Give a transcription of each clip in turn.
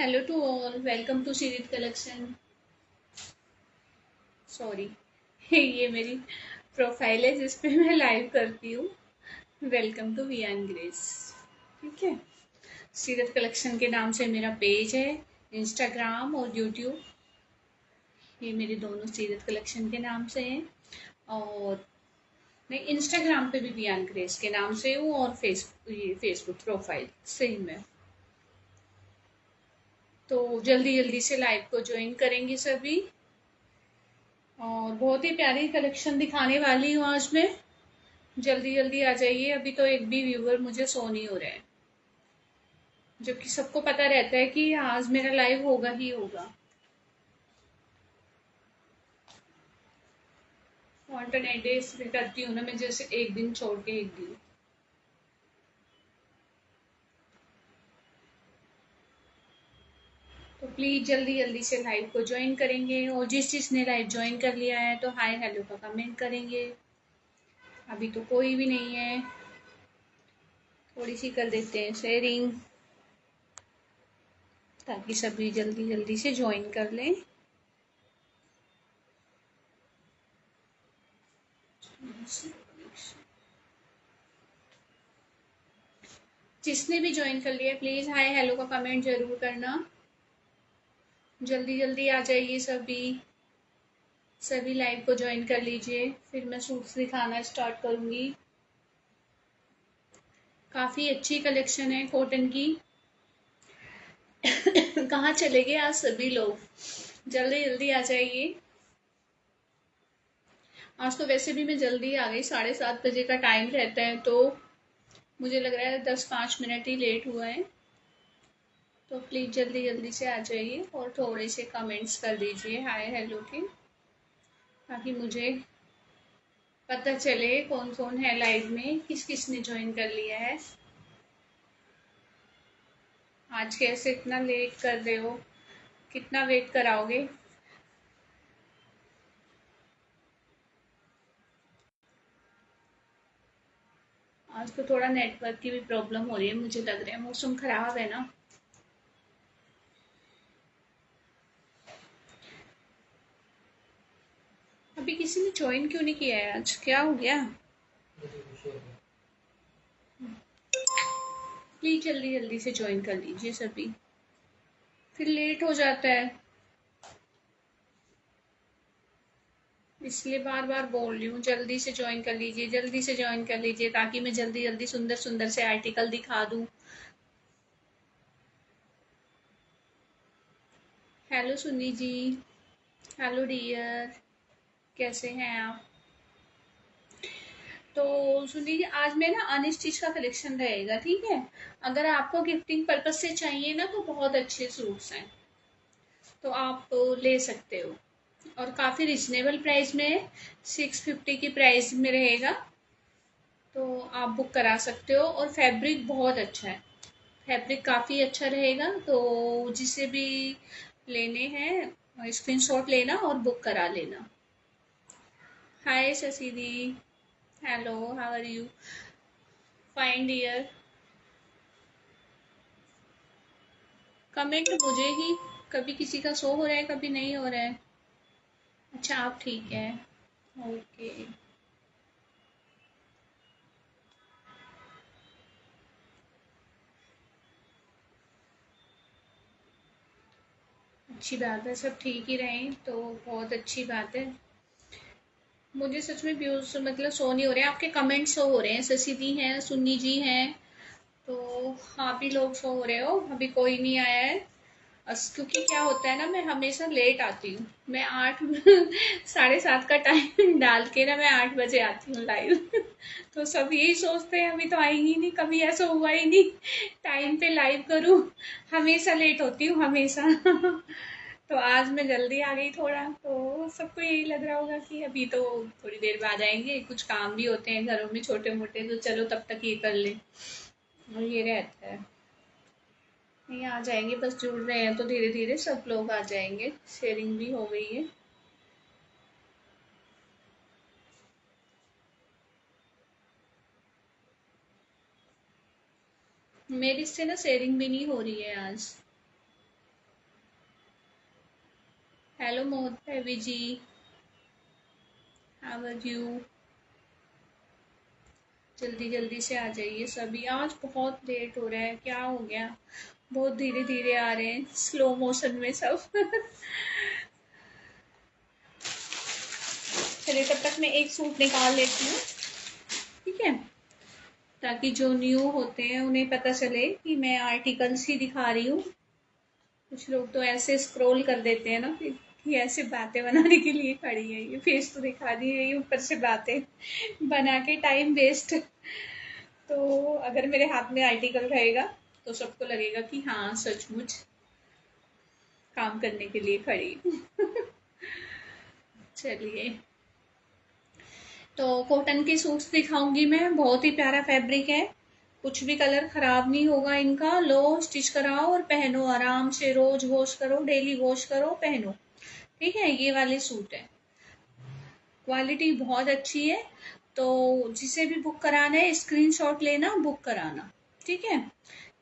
Hello to all, welcome to series collection. Sorry, ये मेरी profile है जिस पे मैं लाइव करती हूँ। Welcome to V and Grace. ठीक है। सीरत कलेक्शन के नाम से मेरा पेज है, इंस्टाग्राम और यूट्यूब। ये मेरे दोनों सीरत कलेक्शन के नाम से हैं। और मैं इंस्टाग्राम पे भी वी एंड ग्रेस के नाम से हूँ और ये फेसबुक प्रोफाइल सेम है। तो जल्दी जल्दी से लाइव को ज्वाइन करेंगे सभी। और बहुत ही प्यारी कलेक्शन दिखाने वाली हूँ आज मैं। जल्दी जल्दी आ जाइए, अभी तो एक भी व्यूवर मुझे शो नहीं हो रहा है, जबकि सबको पता रहता है कि आज मेरा लाइव होगा ही होगा। ऑल्टरनेट डेज में करती हूँ ना मैं, जैसे एक दिन छोड़ के एक दिन। तो प्लीज जल्दी जल्दी से लाइव को ज्वाइन करेंगे, और जिसने लाइव ज्वाइन कर लिया है तो हाय हेलो का कमेंट करेंगे। अभी तो कोई भी नहीं है, थोड़ी सी कर देते हैं शेयरिंग, ताकि सभी जल्दी जल्दी से ज्वाइन कर लें। जिसने भी ज्वाइन कर लिया प्लीज हाय हेलो का कमेंट जरूर करना। जल्दी जल्दी आ जाइए सभी। सभी लाइव को ज्वाइन कर लीजिए, फिर मैं सूट्स दिखाना स्टार्ट करूंगी। काफी अच्छी कलेक्शन है कॉटन की। कहाँ चले गए आज सभी लोग, जल्दी जल्दी आ जाइए। आज तो वैसे भी मैं जल्दी आ गई, 7:30 बजे का टाइम रहता है, तो मुझे लग रहा है 10-5 मिनट ही लेट हुआ है। तो प्लीज जल्दी जल्दी से आ जाइए और थोड़े से कमेंट्स कर दीजिए हाय हेलो के, ताकि मुझे पता चले कौन कौन है लाइव में, किस किस ने ज्वाइन कर लिया है। आज कैसे इतना लेट कर रहे हो, कितना वेट कराओगे। आज तो थोड़ा नेटवर्क की भी प्रॉब्लम हो रही है, मुझे लग रहा है मौसम खराब है ना। अभी किसी ने ज्वाइन क्यों नहीं किया है, आज क्या हो गया। प्लीज जल्दी जल्दी से ज्वाइन कर लीजिए सभी, फिर लेट हो जाता है। इसलिए बार बार बोल रही हूँ, जल्दी से ज्वाइन कर लीजिए, जल्दी से ज्वाइन कर लीजिए, ताकि मैं जल्दी जल्दी सुंदर सुंदर से आर्टिकल दिखा दूँ। Hello Sunny ji. Hello dear. कैसे हैं आप। तो सुन लीजिए, आज मैं ना अनस्टिच का कलेक्शन रहेगा, ठीक है। अगर आपको गिफ्टिंग पर्पज से चाहिए ना, तो बहुत अच्छे सूट्स हैं, तो आप ले सकते हो। और काफ़ी रिजनेबल प्राइस में है, 650 की प्राइस में रहेगा। तो आप बुक करा सकते हो, और फैब्रिक बहुत अच्छा है। फैब्रिक काफ़ी अच्छा रहेगा, तो जिसे भी लेने हैं स्क्रीनशॉट लेना और बुक करा लेना। हाय शशि दी। Hello, how are you. Fine dear. Comment मुझे ही कभी किसी का शो हो रहा है, कभी नहीं हो रहा है। अच्छा, आप ठीक है। ओके। अच्छी बात है, सब ठीक ही रहें तो बहुत अच्छी बात है। मुझे सच में व्यूज मतलब शो नहीं हो रहे हैं, आपके कमेंट शो हो रहे हैं, शशि दी हैं, सुन्नी जी हैं। तो आप ही लोग शो हो रहे हो, अभी कोई नहीं आया है। क्योंकि क्या होता है ना, मैं हमेशा लेट आती हूँ। मैं 8 7:30 का टाइम डाल के ना, मैं 8 बजे आती हूँ लाइव। तो सब यही सोचते हैं अभी तो आएंगी नहीं, कभी ऐसा हुआ ही नहीं टाइम पे लाइव करूँ। हमेशा लेट होती हूँ हमेशा। तो आज मैं जल्दी आ गई थोड़ा, तो सबको यही लग रहा होगा कि अभी तो थोड़ी देर बाद आएंगे, कुछ काम भी होते हैं घरों में छोटे मोटे, तो चलो तब तक ये कर ले, और ये रहता है। नहीं, आ जाएंगे, बस जुड़ रहे हैं तो धीरे धीरे सब लोग आ जाएंगे, शेयरिंग भी हो गई है। मेरी से ना शेयरिंग भी नहीं हो रही है आज। Hello Mohbi ji, how are you? जल्दी जल्दी से आ जाइए सभी, आज बहुत लेट हो रहा है, क्या हो गया? बहुत धीरे धीरे आ रहे हैं, स्लो मोशन में सब। चलिए तब तक मैं एक सूट निकाल लेती हूँ, ठीक है? ताकि जो न्यू होते हैं उन्हें पता चले कि मैं आर्टिकल्स ही दिखा रही हूँ। कुछ लोग तो ऐसे स्क्रॉल कर देते हैं ना फिर, कि ऐसे बातें बनाने के लिए खड़ी है, ये फेस तो दिखा दी है, ये ऊपर से बातें बना के टाइम वेस्ट। तो अगर मेरे हाथ में आर्टिकल रहेगा तो सबको लगेगा कि हाँ सचमुच काम करने के लिए खड़ी हूँ। चलिए, तो कॉटन के सूट्स दिखाऊंगी मैं, बहुत ही प्यारा फैब्रिक है, कुछ भी कलर खराब नहीं होगा इनका। लो, स्टिच कराओ और पहनो आराम से, रोज वॉश करो, डेली वॉश करो, पहनो। ठीक है, ये वाले सूट है, क्वालिटी बहुत अच्छी है। तो जिसे भी बुक कराना है स्क्रीनशॉट लेना, बुक कराना, ठीक है?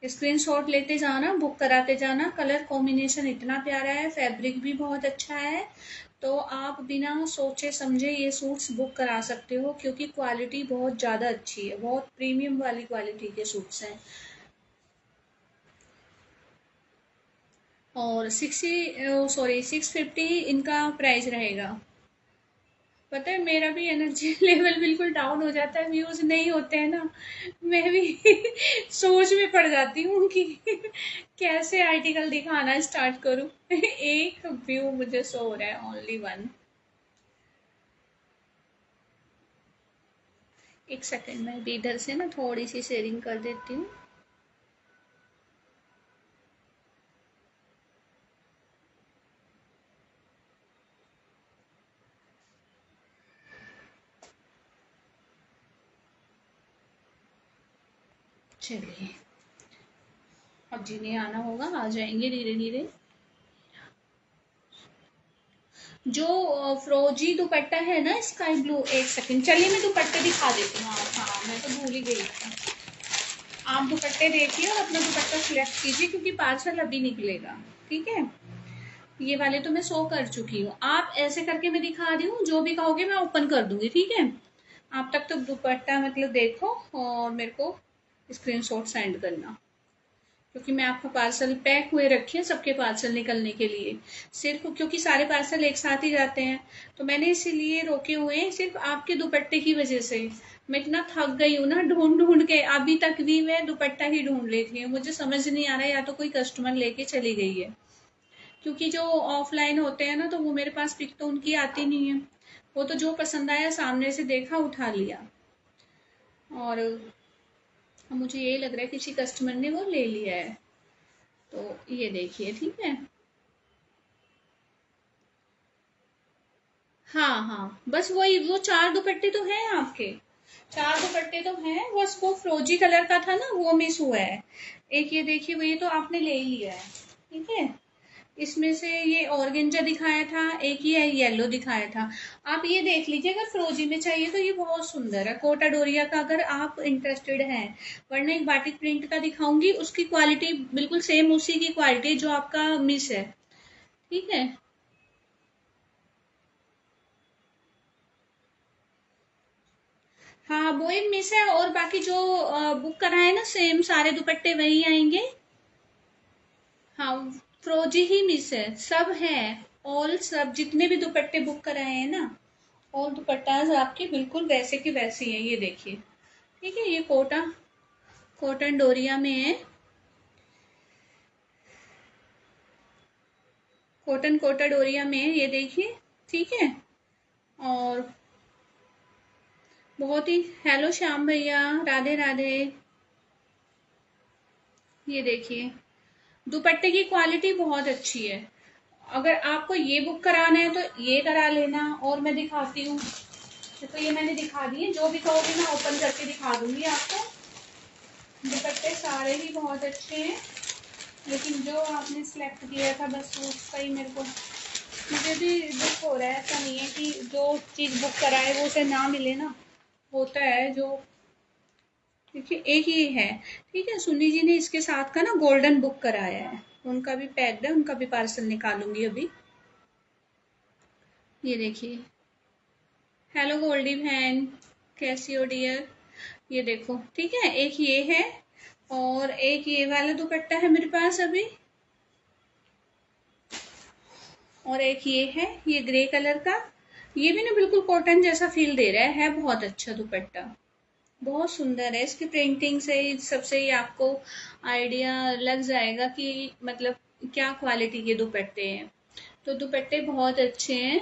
स्क्रीनशॉट लेते जाना, बुक कराते जाना। कलर कॉम्बिनेशन इतना प्यारा है, फैब्रिक भी बहुत अच्छा है। तो आप बिना सोचे समझे ये सूट्स बुक करा सकते हो, क्योंकि क्वालिटी बहुत ज़्यादा अच्छी है, बहुत प्रीमियम वाली क्वालिटी के सूट्स हैं। और 650 इनका प्राइस रहेगा। पता है मेरा भी एनर्जी लेवल बिल्कुल डाउन हो जाता है, व्यूज नहीं होते हैं ना, मैं भी सोच में पड़ जाती हूँ कि कैसे आर्टिकल दिखाना स्टार्ट करूँ। एक व्यू मुझे शो हो रहा है, ओनली वन। एक सेकंड, मैं भी इधर से ना थोड़ी सी शेयरिंग कर देती हूँ। चलिए, अब जिन्हें आना होगा आ जाएंगे धीरे धीरे। जो फ्रोजी दुपट्टा है ना स्काई ब्लू, एक सेकंड चलिए मैं दुपट्टे दिखा देती हूँ। हाँ, मैं तो भूल ही गई थी। आप दुपट्टे देखिए और अपना दुपट्टा सिलेक्ट कीजिए, क्योंकि पार्सल अभी निकलेगा, ठीक है? ये वाले तो मैं शो कर चुकी हूँ, आप ऐसे करके मैं दिखा रही हूँ, जो भी कहोगे मैं ओपन कर दूंगी, ठीक है? आप तक तो दुपट्टा मतलब देखो और मेरे को स्क्रीनशॉट सेंड करना, क्योंकि मैं आपका पार्सल पैक हुए रखी है सबके पार्सल निकलने के लिए, सिर्फ क्योंकि सारे पार्सल एक साथ ही जाते हैं, तो मैंने इसीलिए रोके हुए हैं सिर्फ आपके दुपट्टे की वजह से। मैं इतना थक गई हूँ ना ढूंढ ढूंढ के, अभी तक भी मैं दुपट्टा ही ढूंढ रही थी, मुझे समझ नहीं आ रहा है या तो कोई कस्टमर लेके चली गई है, क्योंकि जो ऑफलाइन होते हैं ना तो वो मेरे पास पिक तो उनकी आती नहीं है, वो तो जो पसंद आया सामने से देखा उठा लिया, और मुझे यही लग रहा है किसी कस्टमर ने वो ले लिया है। तो ये देखिए, ठीक है? हाँ हाँ, बस वही वो चार दुपट्टे तो हैं आपके, चार दुपट्टे तो हैं, बस वो फ्रोजी कलर का था ना वो मिस हुआ है। एक ये देखिए, वो ये तो आपने ले ही लिया है, ठीक है? इसमें से ये ऑर्गेंजा दिखाया था, एक ये येलो दिखाया था। आप ये देख लीजिए, अगर फ्रोजी में चाहिए तो ये बहुत सुंदर है, कोटा डोरिया का, अगर आप इंटरेस्टेड हैं। वरना एक बाटिक प्रिंट का दिखाऊंगी, उसकी क्वालिटी बिल्कुल सेम उसी की क्वालिटी जो आपका मिस है, ठीक है? हाँ, वो एक मिस है, और बाकी जो बुक कराए ना सेम सारे दुपट्टे वही आएंगे। हाँ, फ्रोजी ही मिस है, सब है। ऑल सब जितने भी दुपट्टे बुक कराए हैं ना, ऑल दुपट्टाज आपके बिल्कुल वैसे के वैसे हैं, ये देखिए, ठीक है? ये कॉटन डोरिया में है, कॉटन कोटा डोरिया में है, ये देखिए, ठीक है? और बहुत ही, हेलो श्याम भैया, राधे राधे। ये देखिए, दुपट्टे की क्वालिटी बहुत अच्छी है। अगर आपको ये बुक कराना है तो ये करा लेना, और मैं दिखाती हूँ। तो ये मैंने दिखा दिए, जो भी कहोगे मैं ओपन करके दिखा दूंगी आपको। दुपट्टे सारे ही बहुत अच्छे हैं, लेकिन जो आपने सिलेक्ट किया था बस उसका ही मेरे को, मुझे भी दुख हो रहा है। ऐसा नहीं है कि जो चीज़ बुक कराए वो उसे ना मिले ना, होता है जो। देखिए, एक ही है, ठीक है? सुन्नी जी ने इसके साथ का ना गोल्डन बुक कराया है, उनका भी पैक्ड है, उनका भी पार्सल निकालूंगी अभी। ये देखिए। हेलो गोल्डी बहन, कैसी हो डियर? ये देखो, ठीक है, एक ये है और एक ये वाला दुपट्टा है मेरे पास अभी, और एक ये है, ये ग्रे कलर का। ये भी ना बिल्कुल कॉटन जैसा फील दे रहा है बहुत अच्छा दुपट्टा, बहुत सुंदर है। इसकी प्रिंटिंग से सबसे ही आपको आइडिया लग जाएगा कि मतलब क्या क्वालिटी के दुपट्टे हैं। तो दुपट्टे बहुत अच्छे हैं,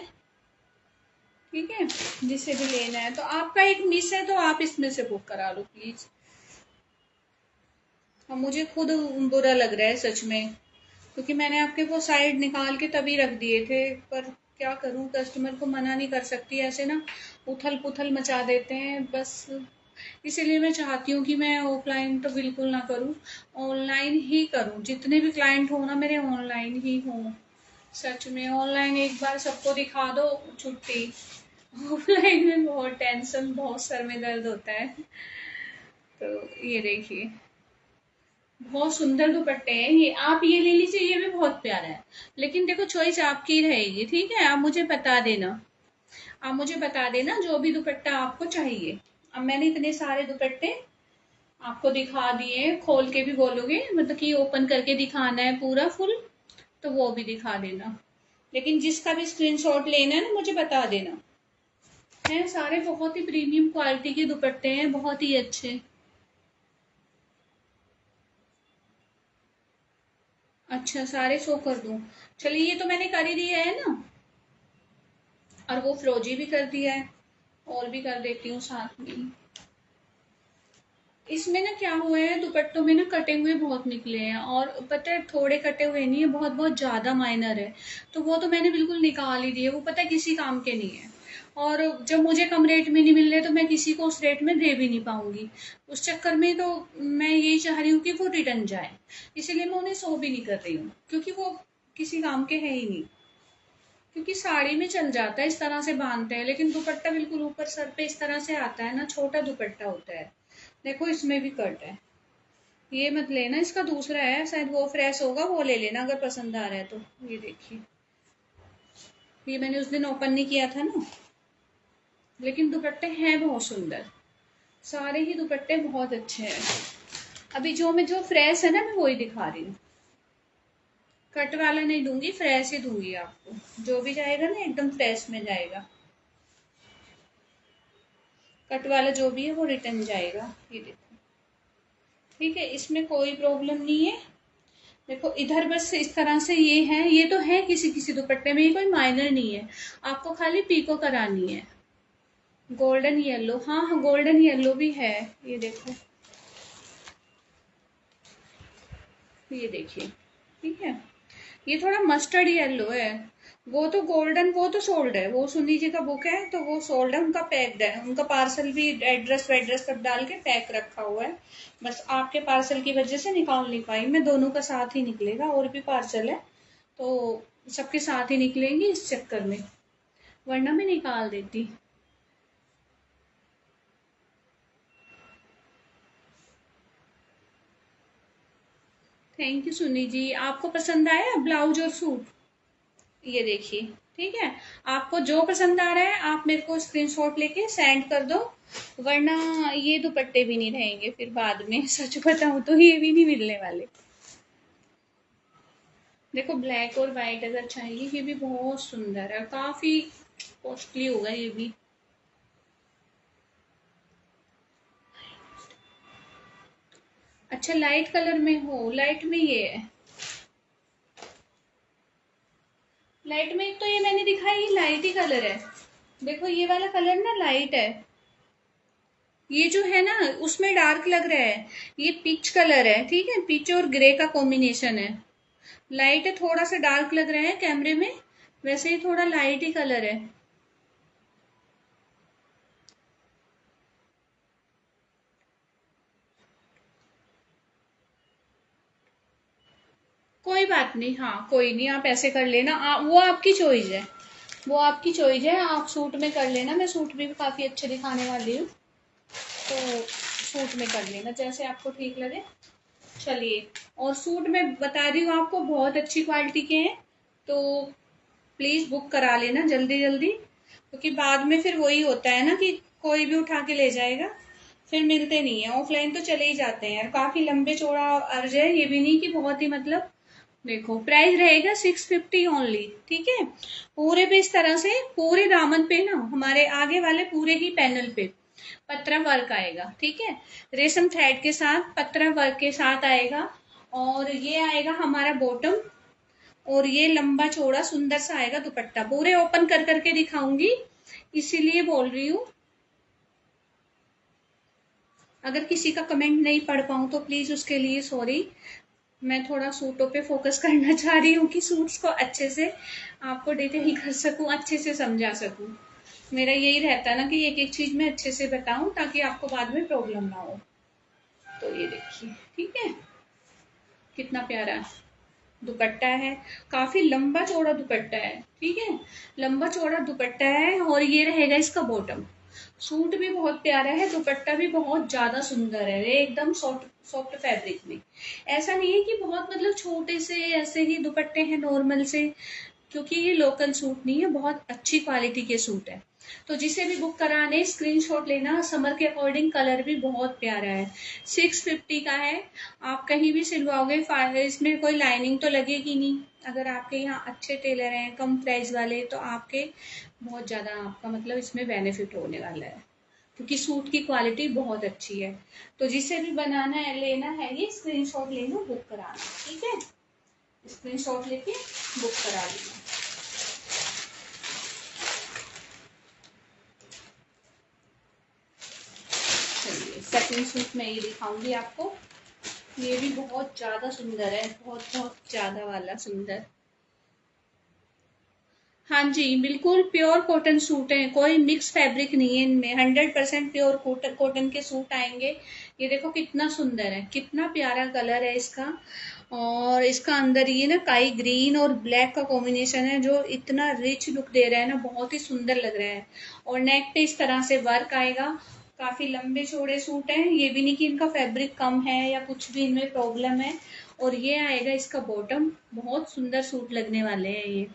ठीक है। जिसे भी लेना है तो आपका एक मिस है तो आप इसमें से बुक करा लो प्लीज। अब मुझे खुद बुरा लग रहा है सच में, क्योंकि मैंने आपके वो साइड निकाल के तभी रख दिए थे, पर क्या करूं, कस्टमर को मना नहीं कर सकती, ऐसे ना उथल पुथल मचा देते हैं बस। इसीलिए मैं चाहती हूँ कि मैं ऑफलाइन तो बिल्कुल ना करूं, ऑनलाइन ही करूं। जितने भी क्लाइंट हो ना मेरे ऑनलाइन ही हो। सच में ऑनलाइन एक बार सबको दिखा दो, छुट्टी। ऑफलाइन में बहुत टेंशन, बहुत सर में दर्द होता है। तो ये देखिए, बहुत सुंदर दुपट्टे हैं ये, आप ये ले लीजिए, ये भी बहुत प्यारा है। लेकिन देखो चॉइस आपकी रहेगी, ठीक है। आप मुझे बता देना, आप मुझे बता देना जो भी दुपट्टा आपको चाहिए। अब मैंने इतने सारे दुपट्टे आपको दिखा दिए, खोल के भी बोलोगे मतलब कि ओपन करके दिखाना है पूरा फुल, तो वो भी दिखा देना। लेकिन जिसका भी स्क्रीनशॉट लेना है ना मुझे बता देना। हैं सारे बहुत ही प्रीमियम क्वालिटी के दुपट्टे हैं, बहुत ही अच्छे। अच्छा, सारे शो कर दूं? चलिए, ये तो मैंने कर ही दिया है ना, और वो फिरोजी भी कर दिया है, और भी कर देती हूँ साथ में। इसमें ना क्या हुआ है, दुपट्टों में ना कटे हुए बहुत निकले हैं, और पता है थोड़े कटे हुए नहीं है, बहुत बहुत ज्यादा माइनर है। तो वो तो मैंने बिल्कुल निकाल ही दिए, वो पता है किसी काम के नहीं है। और जब मुझे कम रेट में नहीं मिल रहे तो मैं किसी को उस रेट में दे भी नहीं पाऊंगी। उस चक्कर में तो मैं यही चाह रही हूँ कि वो रिटर्न जाए, इसीलिए मैं उन्हें शो भी नहीं कर रही हूँ, क्योंकि वो किसी काम के है ही नहीं। क्योंकि साड़ी में चल जाता है, इस तरह से बांधते हैं, लेकिन दुपट्टा बिल्कुल ऊपर सर पे इस तरह से आता है ना, छोटा दुपट्टा होता है। देखो इसमें भी कट है। ये मत लेना, इसका दूसरा है शायद, वो फ्रेश होगा, वो ले लेना अगर पसंद आ रहा है तो। ये देखिए, ये मैंने उस दिन ओपन नहीं किया था ना। लेकिन दुपट्टे हैं बहुत सुंदर, सारे ही दुपट्टे बहुत अच्छे हैं। अभी जो फ्रेश है ना मैं वही दिखा रही हूँ। कट वाला नहीं दूंगी, फ्रेश ही दूंगी आपको। जो भी जाएगा ना एकदम फ्रेश में जाएगा। कट वाला जो भी है वो रिटर्न जाएगा। ये देखो, ठीक है, इसमें कोई प्रॉब्लम नहीं है। देखो इधर बस इस तरह से ये है, ये तो है किसी किसी दुपट्टे में, ये कोई माइनर नहीं है। आपको खाली पीको करानी है। गोल्डन येलो, हाँ हाँ गोल्डन येलो भी है। ये देखो, ये देखिए, ठीक है। ये थोड़ा मस्टर्ड येलो है। वो तो गोल्डन, वो तो सोल्ड है, वो सुनी जी का बुक है तो वो सोल्ड है, उनका पैक्ड है, उनका पार्सल भी एड्रेस वेड्रेस सब डाल के पैक रखा हुआ है। बस आपके पार्सल की वजह से निकाल नहीं पाई मैं, दोनों का साथ ही निकलेगा, और भी पार्सल है तो सबके साथ ही निकलेंगे इस चक्कर में, वरना मैं निकाल देती। थैंक यू सुनी जी, आपको पसंद आया ब्लाउज और सूट? ये देखिए, ठीक है। आपको जो पसंद आ रहा है आप मेरे को स्क्रीनशॉट लेके सेंड कर दो, वरना ये दुपट्टे भी नहीं रहेंगे फिर बाद में। सच बताऊं तो ये भी नहीं मिलने वाले। देखो ब्लैक और वाइट अगर चाहिए, ये भी बहुत सुंदर है, काफी कॉस्टली होगा ये भी। अच्छा, लाइट कलर में हो, लाइट में ये है। लाइट में एक तो ये मैंने दिखाई, ये लाइट ही कलर है। देखो ये वाला कलर ना लाइट है, ये जो है ना उसमें डार्क लग रहा है। ये पीच कलर है, ठीक है, पीच और ग्रे का कॉम्बिनेशन है। लाइट है, थोड़ा सा डार्क लग रहा है कैमरे में, वैसे ही थोड़ा लाइट ही कलर है। कोई बात नहीं, हाँ कोई नहीं, आप ऐसे कर लेना, वो आपकी चॉइस है, वो आपकी चॉइस है। आप सूट में कर लेना, मैं सूट भी काफी अच्छे दिखाने वाली हूँ, तो सूट में कर लेना जैसे आपको ठीक लगे। चलिए, और सूट में बता रही हूँ आपको बहुत अच्छी क्वालिटी के हैं, तो प्लीज बुक करा लेना जल्दी जल्दी, क्योंकि बाद में फिर वही होता है ना कि कोई भी उठा के ले जाएगा, फिर मिलते नहीं है। ऑफलाइन तो चले ही जाते हैं, काफी लंबे चौड़ा अर्ज है, ये भी नहीं कि बहुत ही मतलब। देखो प्राइस रहेगा 650 ओनली, ठीक है। पूरे पे इस तरह से पूरे दामन पे ना, हमारे आगे वाले पूरे ही पैनल पे पत्रा वर्क आएगा, ठीक है। रेशम थ्रेड के साथ पत्रा वर्क के साथ आएगा। और ये आएगा हमारा बॉटम, और ये लंबा चौड़ा सुंदर सा आएगा दुपट्टा। पूरे ओपन कर करके दिखाऊंगी, इसीलिए बोल रही हूँ। अगर किसी का कमेंट नहीं पढ़ पाऊँ तो प्लीज उसके लिए सॉरी। मैं थोड़ा सूटों पे फोकस करना चाह रही हूँ कि सूट्स को अच्छे से आपको डिटेल कर सकूं, अच्छे से समझा सकूं। मेरा यही रहता है ना कि एक एक चीज मैं अच्छे से बताऊं ताकि आपको बाद में प्रॉब्लम ना हो। तो ये देखिए, ठीक है, कितना प्यारा दुपट्टा है। काफी लंबा चौड़ा दुपट्टा है, ठीक है, लंबा चौड़ा दुपट्टा है। और ये रहेगा इसका बॉटम। सूट भी बहुत प्यारा है, दुपट्टा भी बहुत ज्यादा सुंदर है, ये एकदम सॉफ्ट सॉफ्ट फैब्रिक में। ऐसा नहीं है कि बहुत मतलब छोटे से ऐसे ही दुपट्टे हैं नॉर्मल से, क्योंकि ये लोकल सूट नहीं है, बहुत अच्छी क्वालिटी के सूट है। तो जिसे भी बुक कराने स्क्रीनशॉट लेना। समर के अकॉर्डिंग कलर भी बहुत प्यारा है। 650 का है। आप कहीं भी सिलवाओगे, इसमें कोई लाइनिंग तो लगेगी नहीं। अगर आपके यहाँ अच्छे टेलर हैं कम प्राइस वाले, तो आपके बहुत ज्यादा आपका मतलब इसमें बेनिफिट होने वाला है, क्योंकि सूट की क्वालिटी बहुत अच्छी है। तो जिसे भी बनाना है लेना है ये स्क्रीनशॉट लेना, बुक कराना, ठीक है। स्क्रीनशॉट लेके बुक करा लेना। चलिए सेकंड सूट मैं ये दिखाऊंगी आपको। ये भी बहुत ज्यादा सुंदर है, बहुत बहुत ज्यादा वाला सुंदर। हाँ जी, बिल्कुल प्योर कॉटन सूट है, कोई मिक्स फैब्रिक नहीं है इनमें, 100% प्योर कॉटन के सूट आएंगे। ये देखो कितना सुंदर है, कितना प्यारा कलर है इसका। और इसका अंदर ये ना काई ग्रीन और ब्लैक का कॉम्बिनेशन है, जो इतना रिच लुक दे रहा है ना, बहुत ही सुंदर लग रहा है। और नेक पे इस तरह से वर्क आएगा। काफी लंबे चौड़े सूट हैं, ये भी नहीं कि इनका फैब्रिक कम है या कुछ भी इनमें प्रॉब्लम है। और ये आएगा इसका बॉटम, बहुत सुंदर सूट लगने वाले हैं ये।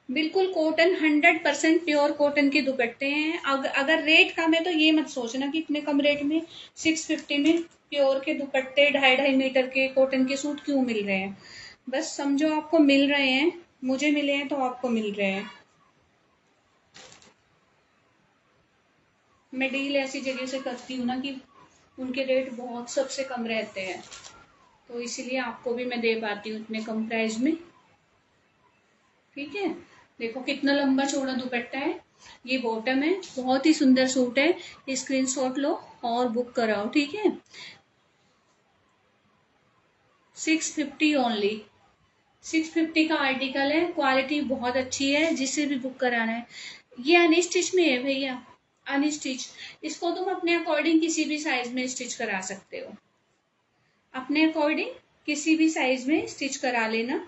बिल्कुल कॉटन, 100% प्योर कॉटन के दुपट्टे हैं। अगर रेट कम है तो ये मत सोचना कि इतने कम रेट में 650 में प्योर के दुपट्टे 2.5-2.5 मीटर के कॉटन के सूट क्यों मिल रहे हैं। बस समझो आपको मिल रहे हैं, मुझे मिले हैं तो आपको मिल रहे हैं। मैं डील ऐसी जगह से करती हूँ ना कि उनके रेट बहुत सबसे कम रहते हैं, तो इसीलिए आपको भी मैं दे पाती हूँ इतने कम प्राइस में, ठीक है। देखो कितना लंबा चौड़ा दुपट्टा है, ये बॉटम है, बहुत ही सुंदर सूट है। स्क्रीनशॉट लो और बुक कराओ, ठीक है। 650 ओनली, 650 का आर्टिकल है, क्वालिटी बहुत अच्छी है। जिसे भी बुक कराना है, ये अनस्टिच में है भैया, अनस्टिच। इसको तुम अपने अकॉर्डिंग किसी भी साइज में स्टिच करा सकते हो, अपने अकॉर्डिंग किसी भी साइज में स्टिच करा लेना।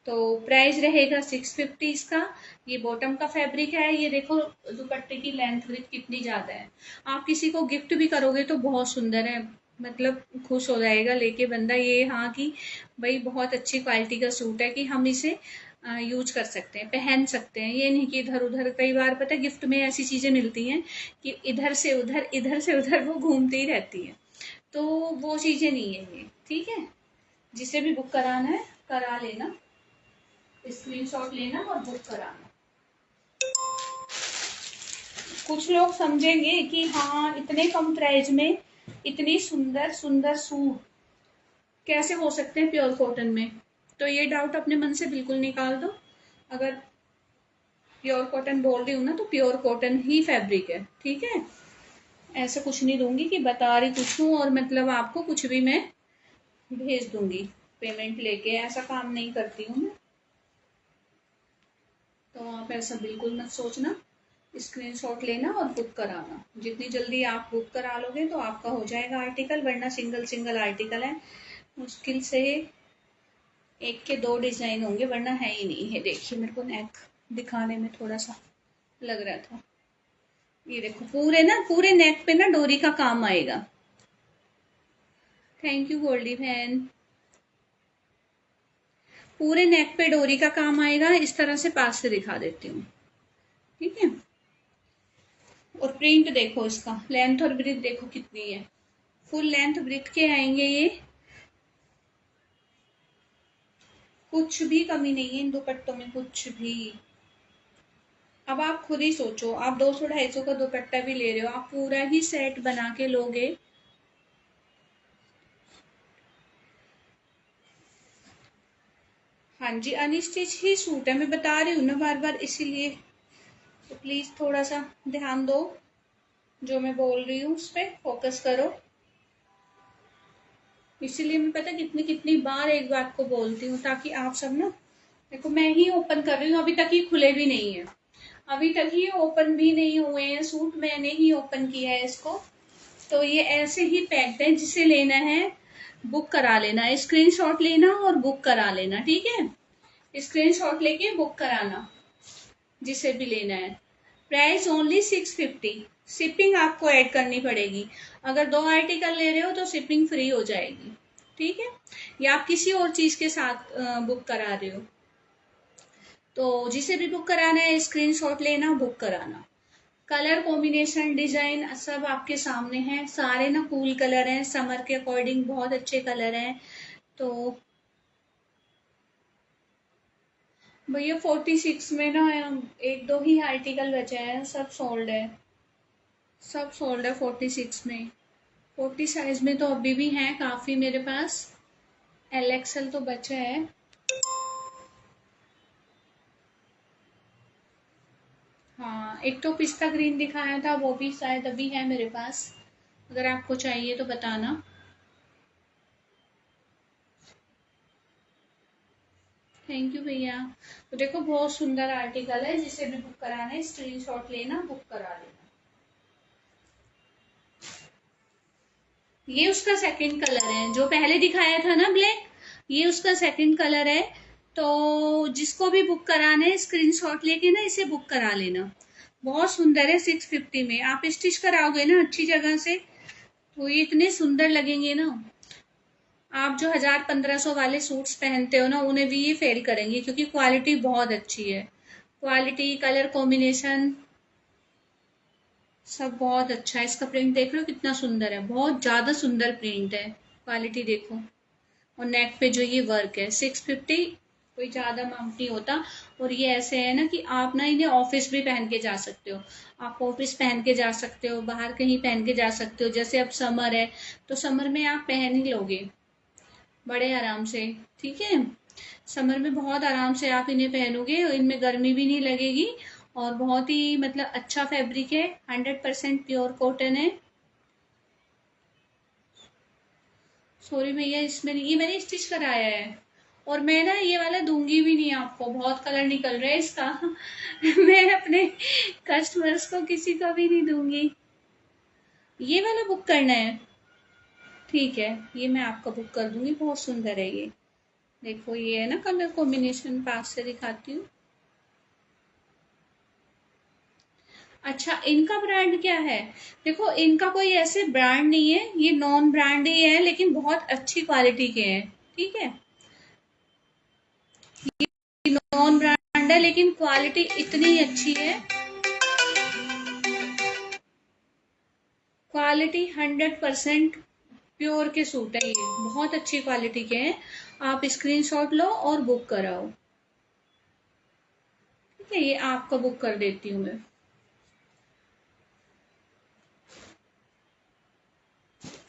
तो प्राइस रहेगा 650 इसका। ये बॉटम का फैब्रिक है, ये देखो दुपट्टे की लेंथ विड्थ कितनी ज्यादा है। आप किसी को गिफ्ट भी करोगे तो बहुत सुंदर है, मतलब खुश हो जाएगा लेके बंदा, ये हाँ कि भाई बहुत अच्छी क्वालिटी का सूट है, कि हम इसे यूज कर सकते हैं, पहन सकते हैं। ये नहीं कि इधर उधर, कई बार पता है गिफ्ट में ऐसी चीजें मिलती हैं कि इधर से उधर वो घूमती ही रहती है। तो वो चीजें नहीं है ये, ठीक है। जिसे भी बुक कराना है करा लेना, स्क्रीनशॉट लेना और बुक कराना। कुछ लोग समझेंगे कि हाँ इतने कम प्राइस में इतनी सुंदर सुंदर सूट कैसे हो सकते हैं प्योर कॉटन में, तो ये डाउट अपने मन से बिल्कुल निकाल दो। अगर प्योर कॉटन बोल रही हूँ ना, तो प्योर कॉटन ही फैब्रिक है, ठीक है। ऐसा कुछ नहीं दूंगी कि बता रही कुछ हूँ और मतलब आपको कुछ भी मैं भेज दूंगी पेमेंट लेके, ऐसा काम नहीं करती हूँ मैं। तो आप ऐसा बिल्कुल मत सोचना। स्क्रीनशॉट लेना और बुक कराना, जितनी जल्दी आप बुक करा लोगे तो आपका हो जाएगा आर्टिकल, वरना सिंगल सिंगल आर्टिकल है, मुश्किल से एक के दो डिजाइन होंगे, वरना है ही नहीं है। देखिए मेरे को नेक दिखाने में थोड़ा सा लग रहा था, ये देखो पूरे ना, पूरे नेक पे ना डोरी का काम आएगा। थैंक यू गोल्डी बहन। पूरे नेक पे डोरी का काम आएगा। इस तरह से पास से दिखा देती हूँ, ठीक है। और प्रिंट देखो, इसका लेंथ और ब्रीथ देखो कितनी है, फुल लेंथ ब्रीथ के आएंगे ये, कुछ भी कमी नहीं है इन दुपट्टों में, कुछ भी। अब आप खुद ही सोचो, आप 200-250 का दुपट्टा भी ले रहे हो, आप पूरा ही सेट बना के लोगे। हाँ जी, अनस्टिच ही सूट है, मैं बता रही हूँ ना बार बार, इसीलिए तो प्लीज थोड़ा सा ध्यान दो, जो मैं बोल रही हूँ उस पर फोकस करो। इसीलिए मैं पता कितनी कितनी बार एक बात को बोलती हूँ, ताकि आप सब ना, देखो मैं ही ओपन कर रही हूँ, अभी तक ये खुले भी नहीं है, अभी तक ये ओपन भी नहीं हुए हैं सूट, मैंने ही ओपन किया है इसको। तो ये ऐसे ही पैक्ड है, जिसे लेना है बुक करा लेना, स्क्रीनशॉट लेना और बुक करा लेना, ठीक है। स्क्रीनशॉट लेके बुक कराना, जिसे भी लेना है। प्राइस ओनली 650, शिपिंग आपको ऐड करनी पड़ेगी। अगर 2 आर्टिकल ले रहे हो तो शिपिंग फ्री हो जाएगी, ठीक है। या आप किसी और चीज के साथ बुक करा रहे हो, तो जिसे भी बुक कराना है स्क्रीनशॉट लेना, बुक कराना। कलर कॉम्बिनेशन, डिजाइन सब आपके सामने हैं, सारे ना कूल कलर हैं, समर के अकॉर्डिंग बहुत अच्छे कलर हैं। तो भैया 46 में ना एक दो ही आर्टिकल बचे हैं, सब सोल्ड है, सब सोल्ड है 46 में। 40 साइज में तो अभी भी हैं काफी मेरे पास, एल एक्सएल तो बचा है। हाँ, एक तो पिस्ता ग्रीन दिखाया था, वो भी शायद अभी है मेरे पास, अगर आपको चाहिए तो बताना। थैंक यू भैया। तो देखो बहुत सुंदर आर्टिकल है, जिसे भी बुक कराना है स्क्रीनशॉट लेना, बुक करा लेना। ये उसका सेकंड कलर है, जो पहले दिखाया था ना ब्लैक, ये उसका सेकंड कलर है। तो जिसको भी बुक कराना है स्क्रीनशॉट लेके ना इसे बुक करा लेना। बहुत सुंदर है, 650 में। आप स्टिच कराओगे ना अच्छी जगह से, तो ये इतने सुंदर लगेंगे ना। आप जो 1000-1500 वाले सूट्स पहनते हो ना, उन्हें भी ये फेल करेंगे, क्योंकि क्वालिटी बहुत अच्छी है। क्वालिटी, कलर कॉम्बिनेशन सब बहुत अच्छा है। इसका प्रिंट देख लो कितना सुंदर है, बहुत ज्यादा सुंदर प्रिंट है, क्वालिटी देखो। और नेक पे जो ये वर्क है, 650 कोई ज्यादा अमाउंट नहीं होता। और ये ऐसे है ना कि आप ना इन्हें ऑफिस भी पहन के जा सकते हो, आप ऑफिस पहन के जा सकते हो, बाहर कहीं पहन के जा सकते हो। जैसे अब समर है, तो समर में आप पहन ही लोगे बड़े आराम से, ठीक है। समर में बहुत आराम से आप इन्हें पहनोगे, इनमें गर्मी भी नहीं लगेगी। और बहुत ही मतलब अच्छा फैब्रिक है, 100% प्योर कॉटन है। सॉरी भैया, इसमें ये मैंने स्टिच कराया है, और मैं ना ये वाला दूंगी भी नहीं आपको, बहुत कलर निकल रहा है इसका। मैं अपने कस्टमर्स को किसी को भी नहीं दूंगी। ये वाला बुक करना है, ठीक है, ये मैं आपका बुक कर दूंगी, बहुत सुंदर है ये। देखो ये है ना कलर कॉम्बिनेशन, पास से दिखाती हूँ। अच्छा, इनका ब्रांड क्या है? देखो इनका कोई ऐसे ब्रांड नहीं है, ये नॉन ब्रांड ही है, लेकिन बहुत अच्छी क्वालिटी के हैं, ठीक है। नॉन ब्रांड है लेकिन क्वालिटी इतनी अच्छी है, क्वालिटी 100% प्योर के सूट है ये, बहुत अच्छी क्वालिटी के हैं। आप स्क्रीनशॉट लो और बुक कराओ, ठीक है। ये आपका बुक कर देती हूँ मैं।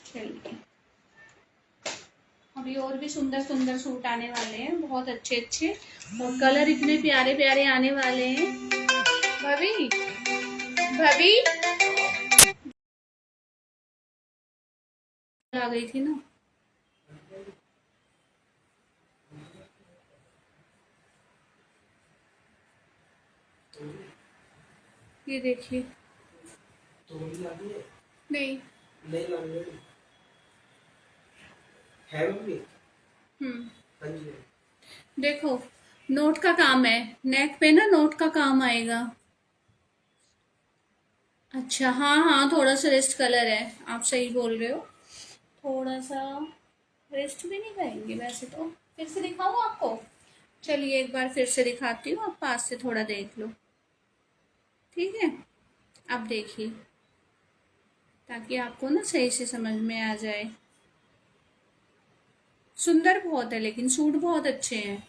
चलिए, अभी और भी सुंदर सुंदर सूट आने वाले हैं, बहुत अच्छे अच्छे, और कलर इतने प्यारे प्यारे आने वाले हैं। भाभी, भाभी आ गई थी ना। ये देखिए, नहीं, हम्म, देखो नोट का काम है, नेक पे ना नोट का काम आएगा। अच्छा, हाँ हाँ, थोड़ा सा रेस्ट कलर है, आप सही बोल रहे हो। थोड़ा सा रेस्ट भी नहीं करेंगे वैसे तो, फिर से दिखाऊं आपको? चलिए एक बार फिर से दिखाती हूँ, आप पास से थोड़ा देख लो। ठीक है, अब देखिए, ताकि आपको ना सही से समझ में आ जाए। सुंदर बहुत है, लेकिन सूट बहुत अच्छे हैं।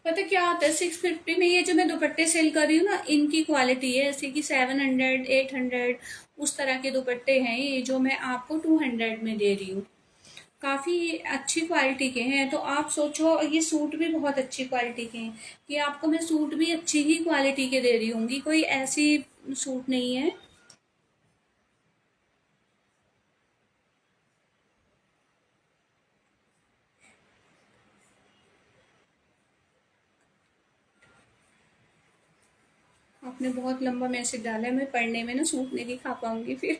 पता क्या होता है, 650 में ये जो मैं दुपट्टे सेल कर रही हूँ ना, इनकी क्वालिटी है ऐसे कि 700 800 उस तरह के दुपट्टे हैं ये, जो मैं आपको 200 में दे रही हूँ। काफ़ी अच्छी क्वालिटी के हैं। तो आप सोचो, ये सूट भी बहुत अच्छी क्वालिटी के हैं कि आपको मैं सूट भी अच्छी ही क्वालिटी के दे रही होंगी, कोई ऐसी सूट नहीं है। आपने बहुत लंबा मैसेज डाला है, मैं पढ़ने में ना सूट नहीं दिखा पाऊंगी फिर।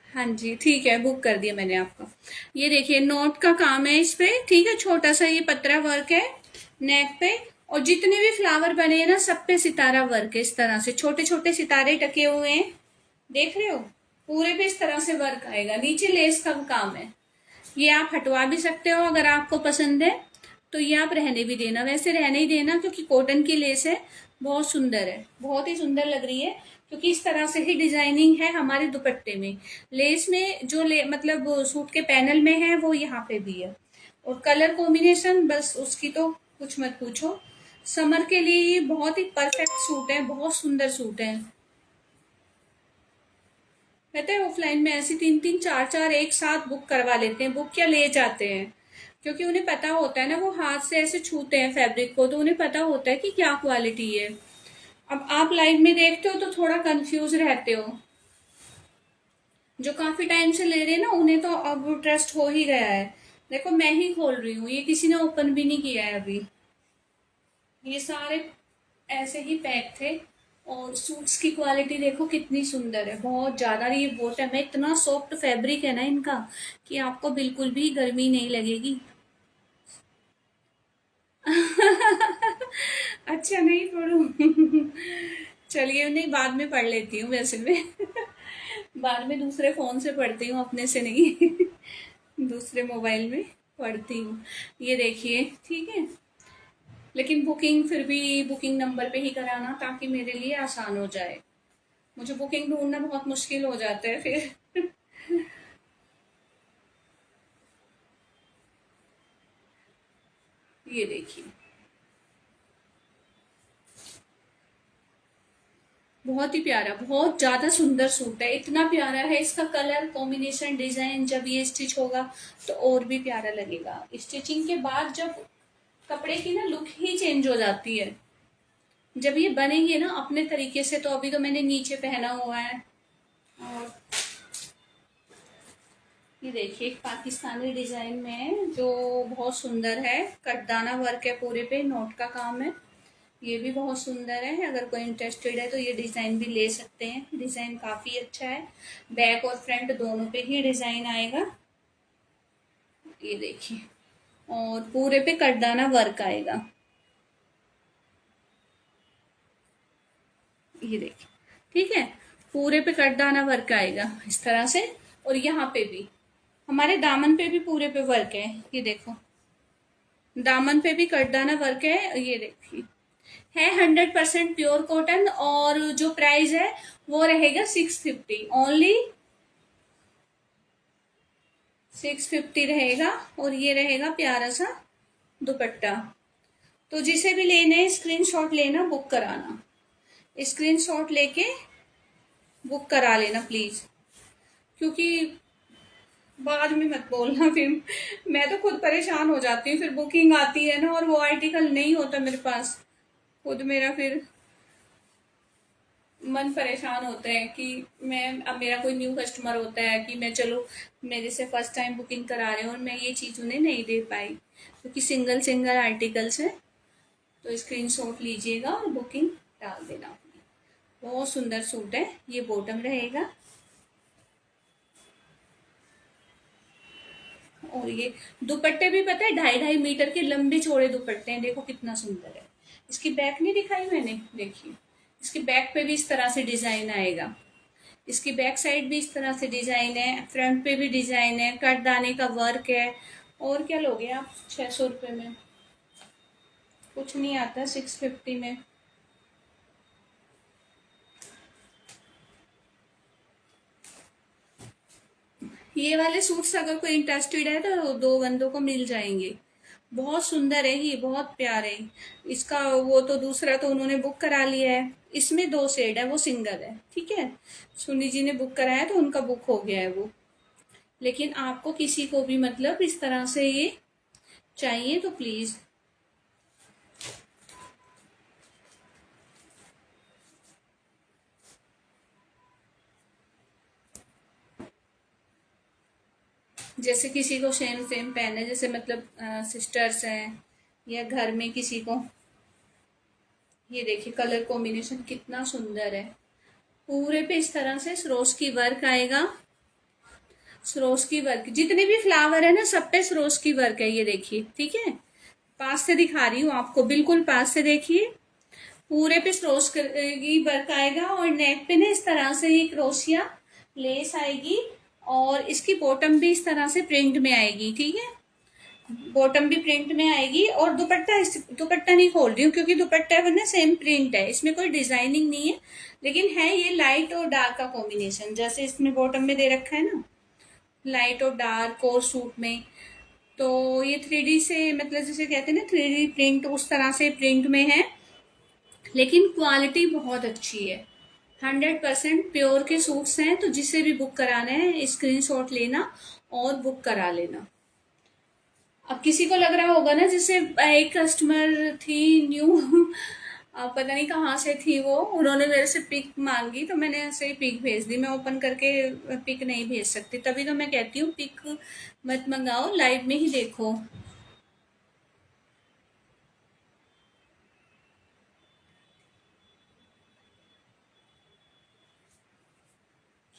हाँ जी ठीक है, बुक कर दिया मैंने आपका। ये देखिए नोट का काम है इस पे, ठीक है, छोटा सा ये पतरा वर्क है नेक पे। और जितने भी फ्लावर बने हैं ना, सब पे सितारा वर्क है, इस तरह से छोटे छोटे सितारे टके हुए हैं, देख रहे हो। पूरे पे इस तरह से वर्क आएगा, नीचे लेस का काम है। ये आप हटवा भी सकते हो अगर आपको पसंद है, तो ये आप रहने भी देना, वैसे रहने ही देना, क्योंकि कॉटन की लेस है, बहुत सुंदर है, बहुत ही सुंदर लग रही है। क्योंकि इस तरह से ही डिजाइनिंग है हमारे दुपट्टे में। लेस में जो मतलब सूट के पैनल में है, वो यहाँ पे भी है। और कलर कॉम्बिनेशन बस उसकी तो कुछ मत पूछो। समर के लिए ये बहुत ही परफेक्ट सूट है, बहुत सुंदर सूट है। पता है ऑफलाइन में ऐसी तीन तीन चार चार एक साथ बुक करवा लेते हैं, बुक क्या ले जाते हैं। क्योंकि उन्हें पता होता है ना, वो हाथ से ऐसे छूते हैं फैब्रिक को, तो उन्हें पता होता है कि क्या क्वालिटी है। अब आप लाइव में देखते हो तो थोड़ा कंफ्यूज रहते हो। जो काफी टाइम से ले रहे हैं ना, उन्हें तो अब ट्रस्ट हो ही गया है। देखो मैं ही खोल रही हूँ, ये किसी ने ओपन भी नहीं किया है अभी। ये सारे ऐसे ही पैक थे। और सूट्स की क्वालिटी देखो कितनी सुंदर है, बहुत ज्यादा। ये बॉटम है, इतना सॉफ्ट फैब्रिक है ना इनका, कि आपको बिल्कुल भी गर्मी नहीं लगेगी। अच्छा नहीं पढ़ू। चलिए, नहीं बाद में पढ़ लेती हूँ वैसे मैं। बाद में दूसरे फोन से पढ़ती हूँ, अपने से नहीं। दूसरे मोबाइल में पढ़ती हूँ। ये देखिए, ठीक है। लेकिन बुकिंग फिर भी बुकिंग नंबर पे ही कराना, ताकि मेरे लिए आसान हो जाए। मुझे बुकिंग ढूंढना बहुत मुश्किल हो जाता है फिर। ये देखिए, बहुत ही प्यारा, बहुत ज्यादा सुंदर सूट है, इतना प्यारा है इसका कलर कॉम्बिनेशन डिजाइन। जब ये स्टिच होगा तो और भी प्यारा लगेगा। स्टिचिंग के बाद जब कपड़े की ना लुक ही चेंज हो जाती है, जब ये बनेंगे ना अपने तरीके से। तो अभी तो मैंने नीचे पहना हुआ है। और ये देखिए, एक पाकिस्तानी डिजाइन में है, जो बहुत सुंदर है। कटदाना वर्क है, पूरे पे नोट का काम है। ये भी बहुत सुंदर है, अगर कोई इंटरेस्टेड है तो ये डिजाइन भी ले सकते हैं। डिजाइन काफी अच्छा है, बैक और फ्रंट दोनों पे ही डिजाइन आएगा। ये देखिए, और पूरे पे कटदाना वर्क आएगा। ये देखिए, ठीक है, पूरे पे कटदाना वर्क आएगा इस तरह से। और यहाँ पे भी, हमारे दामन पे भी पूरे पे वर्क है। ये देखो, दामन पे भी कटदाना वर्क है। ये देखिए, है 100% प्योर कॉटन। और जो प्राइस है वो रहेगा 650 ओनली, 650 रहेगा। और ये रहेगा प्यारा सा दुपट्टा। तो जिसे भी लेना है स्क्रीनशॉट लेना, बुक कराना, स्क्रीनशॉट लेके बुक करा लेना प्लीज। क्योंकि बाद में मत बोलना फिर, मैं तो खुद परेशान हो जाती हूँ। फिर बुकिंग आती है ना, और वो आर्टिकल नहीं होता मेरे पास, खुद मेरा फिर मन परेशान होता है कि मैं, अब मेरा कोई न्यू कस्टमर होता है कि मैं, चलो मेरे से फर्स्ट टाइम बुकिंग करा रहे हैं और मैं ये चीज़ उन्हें नहीं दे पाई, क्योंकि सिंगल सिंगल आर्टिकल्स है। तो स्क्रीनशॉट लीजिएगा और बुकिंग डाल देना अपनी। बहुत सुंदर सूट है, ये बॉटम रहेगा। और ये दुपट्टे भी पता है 2.5-2.5 मीटर के लंबे चौड़े दुपट्टे हैं, देखो कितना सुंदर है। इसकी बैक नहीं दिखाई मैंने, देखिए, इसकी बैक पे भी इस तरह से डिजाइन आएगा। इसकी बैक साइड भी इस तरह से डिजाइन है, फ्रंट पे भी डिजाइन है, कटदाने का वर्क है। और क्या लोगे आप 600 रुपये में। कुछ नहीं आता 650 में। ये वाले सूट्स अगर कोई इंटरेस्टेड है तो दो बंदों को मिल जाएंगे। बहुत सुंदर है ये, बहुत प्यारे हैं। इसका वो तो दूसरा तो उन्होंने बुक करा लिया है। इसमें दो शेड है, वो सिंगल है, ठीक है। सुनी जी ने बुक कराया तो उनका बुक हो गया है वो। लेकिन आपको किसी को भी मतलब इस तरह से ये चाहिए तो प्लीज। जैसे किसी को सेम सेम पहनना है, जैसे मतलब सिस्टर्स हैं या घर में किसी को। ये देखिए कलर कॉम्बिनेशन कितना सुंदर है। पूरे पे इस तरह से सरोज की वर्क आएगा। सरोज की वर्क, जितने भी फ्लावर है ना सब पे सरोज की वर्क है, ये देखिए, ठीक है। पास से दिखा रही हूँ आपको, बिल्कुल पास से देखिए। पूरे पे सरोज की वर्क आएगा और नेक पे ना इस तरह से ये क्रोशिया लेस आएगी। और इसकी बॉटम भी इस तरह से प्रिंट में आएगी, ठीक है। बॉटम भी प्रिंट में आएगी और दुपट्टा, दुपट्टा नहीं खोल रही हूँ क्योंकि दुपट्टा वरना सेम प्रिंट है, इसमें कोई डिजाइनिंग नहीं है। लेकिन है ये लाइट और डार्क का कॉम्बिनेशन, जैसे इसमें बॉटम में दे रखा है ना, लाइट और डार्क और सूट में। तो ये 3D से मतलब जैसे कहते हैं ना 3D प्रिंट, उस तरह से प्रिंट में है। लेकिन क्वालिटी बहुत अच्छी है। 100% प्योर के सूट्स हैं। तो जिसे भी बुक कराना है स्क्रीनशॉट लेना और बुक करा लेना। अब किसी को लग रहा होगा ना, जैसे एक कस्टमर थी न्यू पता नहीं कहाँ से थी वो, उन्होंने मेरे से पिक मांगी तो मैंने ऐसे ही पिक भेज दी। मैं ओपन करके पिक नहीं भेज सकती, तभी तो मैं कहती हूँ पिक मत मंगाओ, लाइव में ही देखो।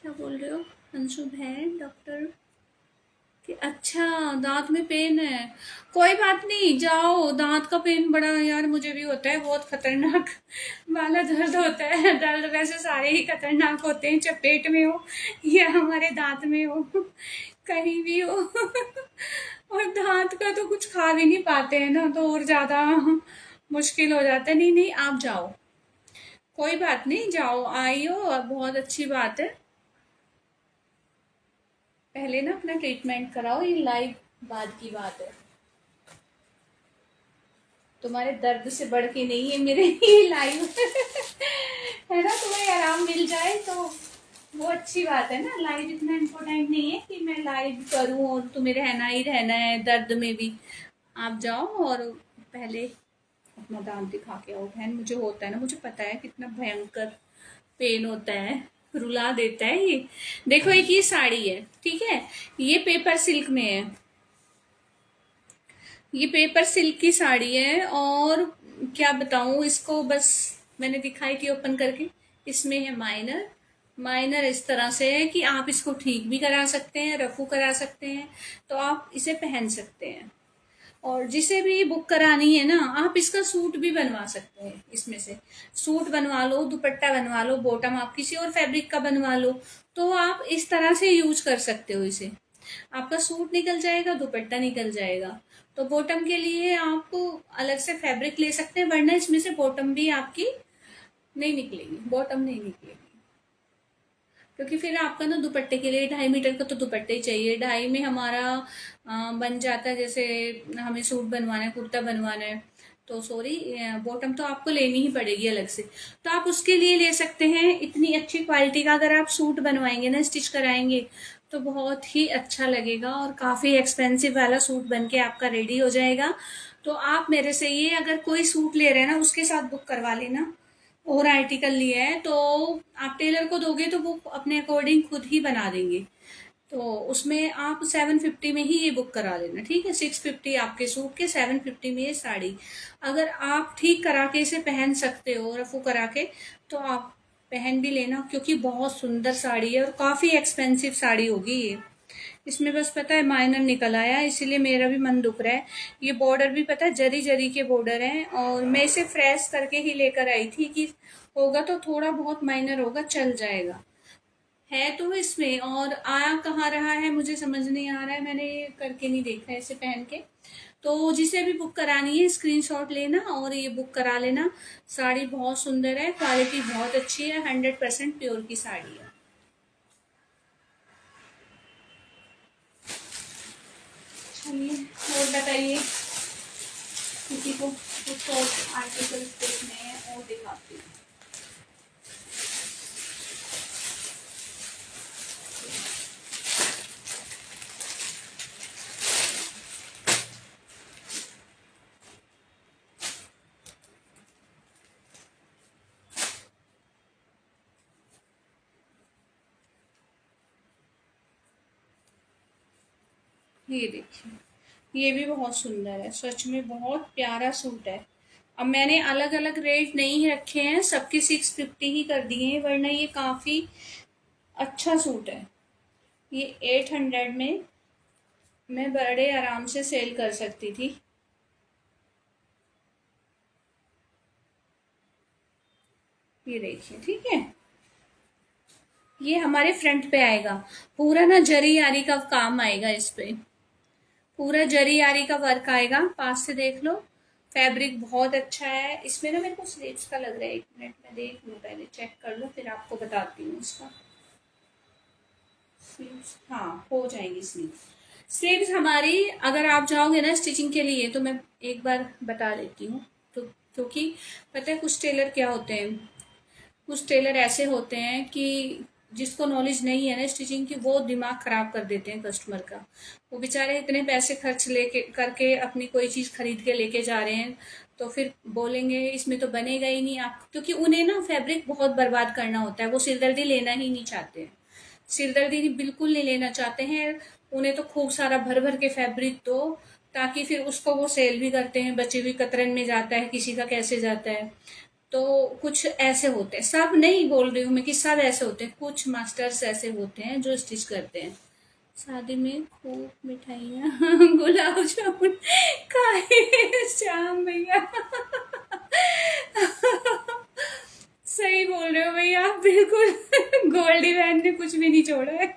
क्या बोल रहे हो अंशु बहन? डॉक्टर कि अच्छा दांत में पेन है। कोई बात नहीं, जाओ। दांत का पेन बड़ा यार मुझे भी होता है, बहुत खतरनाक वाला दर्द होता है। दर्द वैसे सारे ही खतरनाक होते हैं, चाहे पेट में हो या हमारे दांत में हो, कहीं भी हो। और दांत का तो कुछ खा भी नहीं पाते हैं ना, तो और ज्यादा मुश्किल हो जाता है। नहीं नहीं, आप जाओ, कोई बात नहीं, जाओ आइयो, बहुत अच्छी बात है। पहले ना अपना ट्रीटमेंट कराओ, ये लाइव बाद की बात है। तुम्हारे दर्द से बढ़ के नहीं है मेरे ये लाइव है ना, तुम्हें आराम मिल जाए तो वो अच्छी बात है ना। लाइव इतना इम्पोर्टेंट नहीं है कि मैं लाइव करूं और तुम्हें रहना ही रहना है दर्द में भी। आप जाओ और पहले अपना दांत दिखा के आओ। बहन मुझे होता है ना, मुझे पता है कितना भयंकर पेन होता है, रुला देता है ये। देखो एक ये साड़ी है, ठीक है, ये पेपर सिल्क में है। ये पेपर सिल्क की साड़ी है और क्या बताऊं इसको, बस मैंने दिखाई थी ओपन करके। इसमें है माइनर। माइनर इस तरह से है कि आप इसको ठीक भी करा सकते हैं, रफू करा सकते हैं, तो आप इसे पहन सकते हैं। और जिसे भी बुक करानी है ना, आप इसका सूट भी बनवा सकते हैं। इसमें से सूट बनवा लो, दुपट्टा बनवा लो, बॉटम आप किसी और फैब्रिक का बनवा लो। तो आप इस तरह से यूज कर सकते हो इसे। आपका सूट निकल जाएगा, दुपट्टा निकल जाएगा। तो बॉटम के लिए आप अलग से फैब्रिक ले सकते हैं, वरना इसमें से बॉटम भी आपकी नहीं निकलेगी, बॉटम नहीं निकलेगी। क्योंकि फिर आपका ना दुपट्टे के लिए 2.5 मीटर का तो दुपट्टा ही चाहिए। 2.5 में हमारा बन जाता है, जैसे हमें सूट बनवाना है, कुर्ता बनवाना है, तो सॉरी बॉटम तो आपको लेनी ही पड़ेगी अलग से। तो आप उसके लिए ले सकते हैं। इतनी अच्छी क्वालिटी का अगर आप सूट बनवाएंगे ना, स्टिच कराएंगे, तो बहुत ही अच्छा लगेगा और काफी एक्सपेंसिव वाला सूट बन के आपका रेडी हो जाएगा। तो आप मेरे से ये अगर कोई सूट ले रहे हैं ना, उसके साथ बुक करवा लेना। और आर्टिकल लिया है तो आप टेलर को दोगे तो वो अपने अकॉर्डिंग खुद ही बना देंगे। तो उसमें आप 750 में ही ये बुक करा लेना, ठीक है। 650 आपके सूट के, 750 में ये साड़ी। अगर आप ठीक करा के इसे पहन सकते हो, रफू करा के, तो आप पहन भी लेना, क्योंकि बहुत सुंदर साड़ी है और काफी एक्सपेंसिव साड़ी होगी ये। इसमें बस पता है माइनर निकल आया, इसीलिए मेरा भी मन दुख रहा है। ये बॉर्डर भी पता है जरी जरी के बॉर्डर हैं, और मैं इसे फ्रेश करके ही लेकर आई थी कि होगा तो थोड़ा बहुत माइनर होगा, चल जाएगा। है तो इसमें, और आया कहाँ रहा है मुझे समझ नहीं आ रहा है, मैंने ये करके नहीं देखा है इसे पहन के। तो जिसे भी बुक करानी है स्क्रीनशॉट लेना और ये बुक करा लेना। साड़ी बहुत सुंदर है, क्वालिटी बहुत अच्छी है, 100% प्योर की साड़ी है। चलिए और बताइए, किसी को कुछ और आर्टिकल्स देखने हैं और दिखाती हूँ। ये देखिए, ये भी बहुत सुंदर है, सच में बहुत प्यारा सूट है। अब मैंने अलग अलग रेट नहीं रखे हैं, सबके 650 ही कर दिए हैं, वरना ये काफ़ी अच्छा सूट है। ये 800 में मैं बड़े आराम से सेल कर सकती थी। ये देखिए, ठीक है, ये हमारे फ्रंट पे आएगा, पूरा ना जरी आरी का काम आएगा इस पे, पूरा जरी आरी का वर्क आएगा। पास से देख लो, फैब्रिक बहुत अच्छा है। इसमें ना मेरे को स्लीव्स का लग रहा है, एक मिनट में देख लूँ, पहले चेक कर लो फिर आपको बताती हूँ इसका। स्लीव्स, हाँ हो जाएंगी स्लीव्स। स्लीव्स हमारी, अगर आप जाओगे ना स्टिचिंग के लिए तो मैं एक बार बता देती हूँ। तो क्योंकि पता है कुछ टेलर क्या होते हैं, कुछ टेलर ऐसे होते हैं कि जिसको नॉलेज नहीं है ना स्टिचिंग की, वो दिमाग खराब कर देते हैं कस्टमर का। वो बेचारे इतने पैसे खर्च लेके करके अपनी कोई चीज़ खरीद के लेके जा रहे हैं, तो फिर बोलेंगे इसमें तो बनेगा ही नहीं। आप, क्योंकि उन्हें ना फैब्रिक बहुत बर्बाद करना होता है, वो सिरदर्दी लेना ही नहीं चाहते हैं, सिरदर्दी बिल्कुल नहीं लेना चाहते हैं। उन्हें तो खूब सारा भर भर के फैब्रिक दो, ताकि फिर उसको वो सेल भी करते हैं, बचे हुए कतरन में जाता है, किसी का कैसे जाता है। तो कुछ ऐसे होते हैं, सब नहीं बोल रही हूँ मैं कि सब ऐसे होते हैं, कुछ मास्टर्स ऐसे होते हैं जो स्टिच करते हैं। शादी में खूब मिठाइयाँ गुलाब जामुन खाए श्याम भैया। सही बोल रहे हो भैया आप, बिल्कुल। गोल्डी बहन ने कुछ भी नहीं छोड़ा है।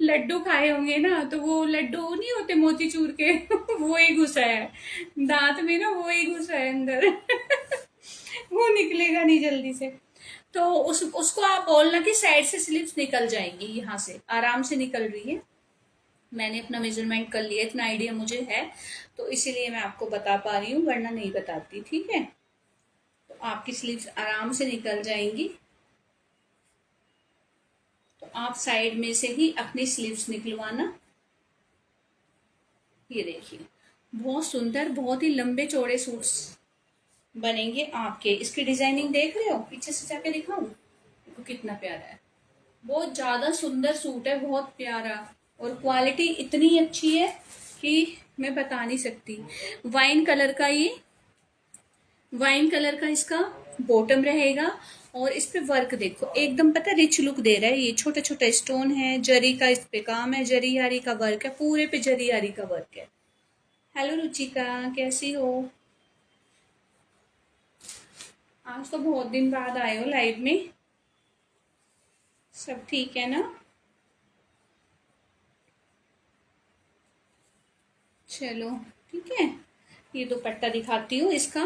लड्डू खाए होंगे ना, तो वो लड्डू नहीं होते मोतीचूर के, वो ही घुसा है दांत में ना, वो ही घुसा है अंदर। वो निकलेगा नहीं जल्दी से। तो उसको आप बोलना कि साइड से स्लिप्स निकल जाएंगी, यहाँ से आराम से निकल रही है। मैंने अपना मेजरमेंट कर लिया, इतना आइडिया मुझे है, तो इसीलिए मैं आपको बता पा रही हूँ, वरना नहीं बताती, ठीक है। तो आपकी स्लीव्स आराम से निकल जाएंगी। तो आप साइड में से ही अपनी स्लीव्स निकलवाना। ये देखिए, बहुत सुंदर, बहुत ही लंबे चौड़े सूट्स बनेंगे आपके। इसकी डिजाइनिंग देख रहे हो, पीछे से जाके दिखाऊं, देखो कितना प्यारा है। बहुत ज्यादा सुंदर सूट है, बहुत प्यारा, और क्वालिटी इतनी अच्छी है कि मैं बता नहीं सकती। वाइन कलर का ये, वाइन कलर का इसका बॉटम रहेगा, और इस पे वर्क देखो एकदम, पता है रिच लुक दे रहा है। ये छोटा छोटा स्टोन है, जरी का इस पे काम है, जरी आरी का वर्क है, पूरे पे जरी आरी का वर्क है। हेलो रुचिका, कैसी हो? आज तो बहुत दिन बाद आए हो लाइव में। सब ठीक है ना? चलो ठीक है। ये दुपट्टा दिखाती हूँ इसका,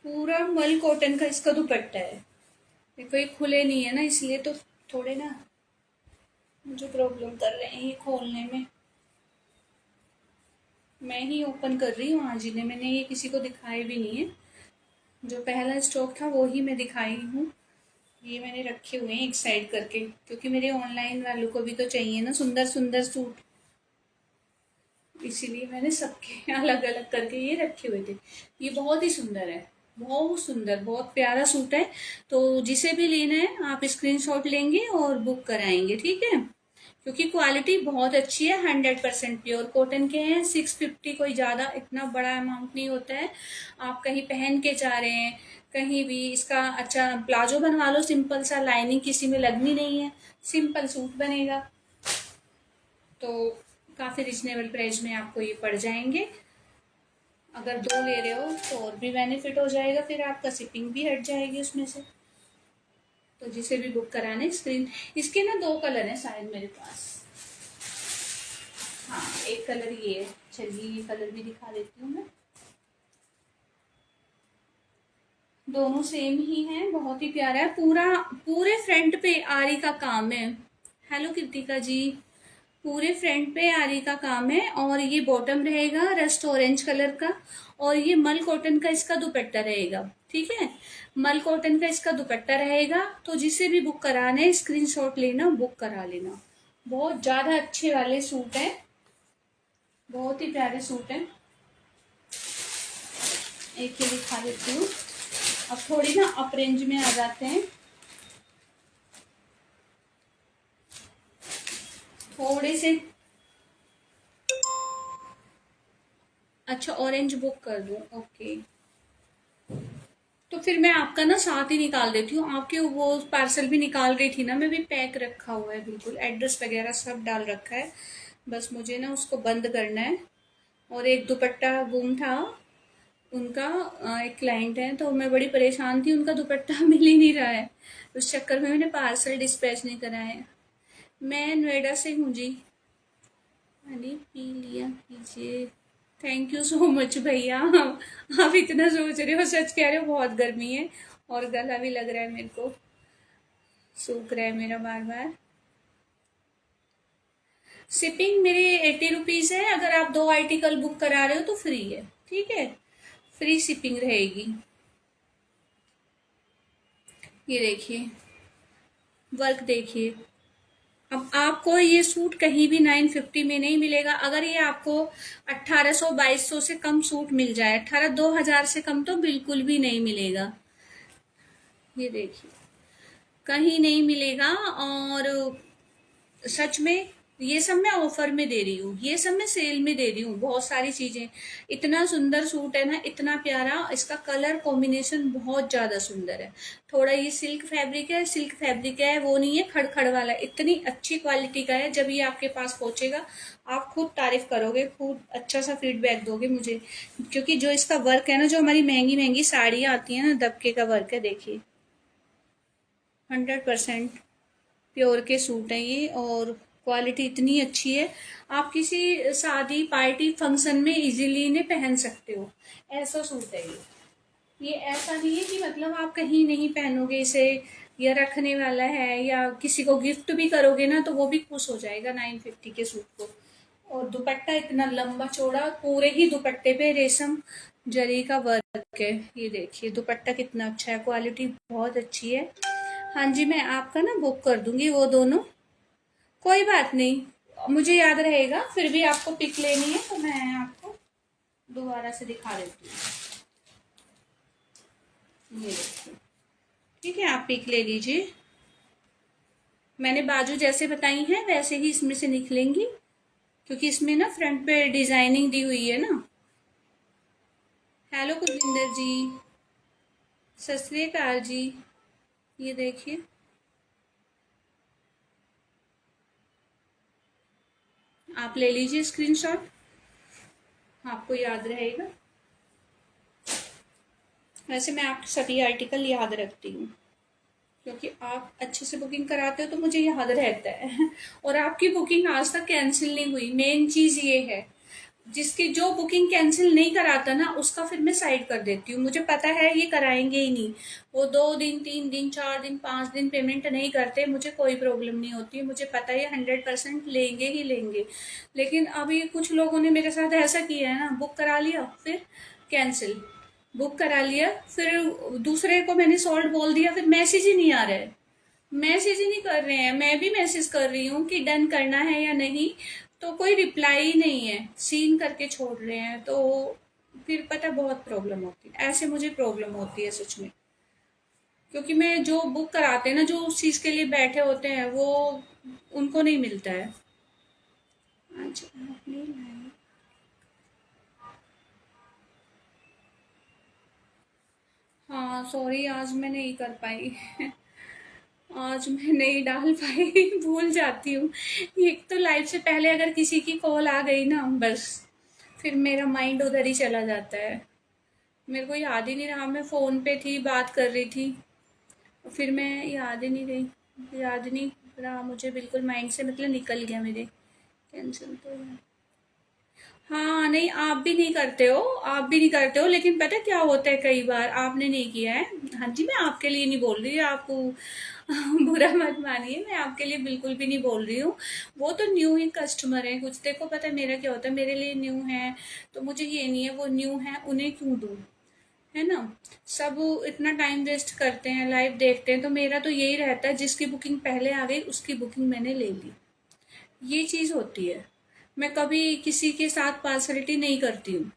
पूरा मल कॉटन का इसका दुपट्टा है। देखो ये खुले नहीं है ना, इसलिए तो थोड़े ना मुझे प्रॉब्लम कर रहे हैं ये खोलने में। मैं ही ओपन कर रही हूँ आज इन्हें, मैंने ये किसी को दिखाए भी नहीं है। जो पहला स्टॉक था वो ही मैं दिखाई हूँ। ये मैंने रखे हुए हैं एक साइड करके, क्योंकि मेरे ऑनलाइन वालों को भी तो चाहिए ना सुंदर सुंदर सूट, इसीलिए मैंने सबके अलग अलग करके ये रखे हुए थे। ये बहुत ही सुंदर है, बहुत सुंदर, बहुत प्यारा सूट है। तो जिसे भी लेना है आप स्क्रीनशॉट लेंगे और बुक कराएंगे, ठीक है। क्योंकि क्वालिटी बहुत अच्छी है, 100% प्योर कॉटन के हैं। 650 कोई ज़्यादा इतना बड़ा अमाउंट नहीं होता है। आप कहीं पहन के जा रहे हैं, कहीं भी इसका अच्छा प्लाजो बनवा लो सिंपल सा, लाइनिंग किसी में लगनी नहीं है, सिंपल सूट बनेगा। तो काफ़ी रिजनेबल प्राइस में आपको ये पड़ जाएंगे। अगर दो ले रहे हो तो और भी बेनिफिट हो जाएगा, फिर आपका शिपिंग भी हट जाएगी उसमें से। तो जिसे भी बुक कराने स्क्रीन, इसके ना 2 कलर हैं शायद मेरे पास। हाँ, एक कलर ये है। चलिए ये कलर भी दिखा देती हूँ मैं। दोनों सेम ही हैं, बहुत ही प्यारा है। पूरा पूरे फ्रंट पे आरी का काम है। हेलो कृतिका जी। पूरे फ्रंट पे आरी का काम है, और ये बॉटम रहेगा रस्ट ऑरेंज कलर का, और ये मल कॉटन का इसका दुपट्टा रहेगा। ठीक है, मल कॉटन का इसका दुपट्टा रहेगा। तो जिसे भी बुक कराना है स्क्रीनशॉट लेना, बुक करा लेना। बहुत ज्यादा अच्छे वाले सूट हैं, बहुत ही प्यारे सूट हैं। एक ही दिखा देती हूँ। अब थोड़ी ना अप रेंज में आ जाते हैं, थोड़े से। अच्छा, ऑरेंज बुक कर दूं? ओके, तो फिर मैं आपका ना साथ ही निकाल देती हूँ। आपके वो पार्सल भी निकाल रही थी ना मैं, भी पैक रखा हुआ है बिल्कुल, एड्रेस वगैरह सब डाल रखा है। बस मुझे ना उसको बंद करना है। और एक दुपट्टा गुम था उनका, एक क्लाइंट है, तो मैं बड़ी परेशान थी, उनका दुपट्टा मिल ही नहीं रहा है। उस चक्कर में मैंने पार्सल डिस्पैच नहीं करा है। मैं नोएडा से हूँ जी। पानी पी लिया कीजिए। थैंक यू सो मच भैया। आप इतना सोच रहे हो, सच कह रहे हो, बहुत गर्मी है और गला भी लग रहा है मेरे को, सूख रहा है मेरा बार बार। शिपिंग मेरी 80 रुपीज़ है। अगर आप 2 आर्टिकल बुक करा रहे हो तो फ्री है। ठीक है, फ्री शिपिंग रहेगी। ये देखिए, वर्क देखिए। अब आपको ये सूट कहीं भी 950 में नहीं मिलेगा। अगर ये आपको 1800 2200 से कम सूट मिल जाए, 2000 से कम तो बिल्कुल भी नहीं मिलेगा। ये देखिए, कहीं नहीं मिलेगा। और सच में ये सब मैं ऑफर में दे रही हूँ, ये सब मैं सेल में दे रही हूँ, बहुत सारी चीजें। इतना सुंदर सूट है ना, इतना प्यारा, इसका कलर कॉम्बिनेशन बहुत ज्यादा सुंदर है। थोड़ा ये सिल्क फैब्रिक है, सिल्क फैब्रिक है, वो नहीं है खड़खड़ वाला। इतनी अच्छी क्वालिटी का है, जब ये आपके पास पहुंचेगा आप खुद तारीफ करोगे, खुद अच्छा सा फीडबैक दोगे मुझे। क्योंकि जो इसका वर्क है ना, जो हमारी महंगी महंगी साड़ियाँ आती है ना, दबके का वर्क है, देखिए 100% प्योर के सूट हैं ये। और क्वालिटी इतनी अच्छी है, आप किसी शादी पार्टी फंक्शन में इजीली इन्हें पहन सकते हो। ऐसा सूट है ये ऐसा नहीं है कि मतलब आप कहीं नहीं पहनोगे इसे, या रखने वाला है, या किसी को गिफ्ट भी करोगे ना तो वो भी खुश हो जाएगा 950 के सूट को। और दुपट्टा इतना लंबा चौड़ा, पूरे ही दुपट्टे पे रेशम जरी का वर्क है। ये देखिए दुपट्टा कितना अच्छा है, क्वालिटी बहुत अच्छी है। हाँ जी, मैं आपका ना बुक कर दूंगी वो दोनों। कोई बात नहीं, मुझे याद रहेगा। फिर भी आपको पिक लेनी है तो मैं आपको दोबारा से दिखा देती हूँ। ये देखिए, ठीक है, आप पिक ले लीजिए। मैंने बाजू जैसे बताई हैं वैसे ही इसमें से निकलेंगी, क्योंकि इसमें ना फ्रंट पे डिजाइनिंग दी हुई है ना। हेलो कुलविंदर जी, सत श्री अकाल जी। ये देखिए, आप ले लीजिए स्क्रीनशॉट, आपको याद रहेगा। वैसे मैं आपके सभी आर्टिकल याद रखती हूँ, क्योंकि आप अच्छे से बुकिंग कराते हो तो मुझे याद रहता है। और आपकी बुकिंग आज तक कैंसिल नहीं हुई, मेन चीज ये है। जिसकी जो बुकिंग कैंसिल नहीं कराता ना, उसका फिर मैं साइड कर देती हूँ। मुझे पता है ये कराएंगे ही नहीं, वो 2 दिन 3 दिन 4 दिन 5 दिन पेमेंट नहीं करते, मुझे कोई प्रॉब्लम नहीं होती, मुझे पता है 100% लेंगे ही लेंगे। लेकिन अभी कुछ लोगों ने मेरे साथ ऐसा किया है ना, बुक करा लिया फिर कैंसिल, बुक करा लिया फिर दूसरे को मैंने सॉल्ट बोल दिया, फिर मैसेज ही नहीं आ रहा है, मैसेज ही नहीं कर रहे हैं। मैं भी मैसेज कर रही हूँ कि डन करना है या नहीं, तो कोई रिप्लाई ही नहीं है, सीन करके छोड़ रहे हैं। तो फिर पता बहुत प्रॉब्लम होती है, ऐसे मुझे प्रॉब्लम होती है सच में। क्योंकि मैं जो बुक कराते हैं ना, जो उस चीज के लिए बैठे होते हैं, वो उनको नहीं मिलता है। आज आपने लाया, हाँ सॉरी, आज मैं नहीं कर पाई। आज मैं नहीं डाल पाई। भूल जाती हूँ। एक तो लाइव से पहले अगर किसी की कॉल आ गई ना, बस फिर मेरा माइंड उधर ही चला जाता है। मेरे को याद ही नहीं रहा, मैं फोन पे थी, बात कर रही थी, फिर मैं याद ही नहीं रही, याद नहीं रहा मुझे बिल्कुल, माइंड से मतलब निकल गया मेरे। कैंसिल तो है। हाँ नहीं, आप भी नहीं करते हो, आप भी नहीं करते हो, लेकिन पता है क्या होता है, कई बार आपने नहीं किया है। हाँ जी, मैं आपके लिए नहीं बोल रही, आपको बुरा मत मानिए, मैं आपके लिए बिल्कुल भी नहीं बोल रही हूँ। वो तो न्यू ही कस्टमर है कुछ, देखो पता है मेरा क्या होता है, मेरे लिए न्यू है तो मुझे ये नहीं है वो न्यू है उन्हें क्यों दूँ, है ना। सब इतना टाइम वेस्ट करते हैं, लाइव देखते हैं, तो मेरा तो यही रहता है जिसकी बुकिंग पहले आ गई उसकी बुकिंग मैंने ले ली, ये चीज़ होती है। मैं कभी किसी के साथ पार्सलिटी नहीं करती हूँ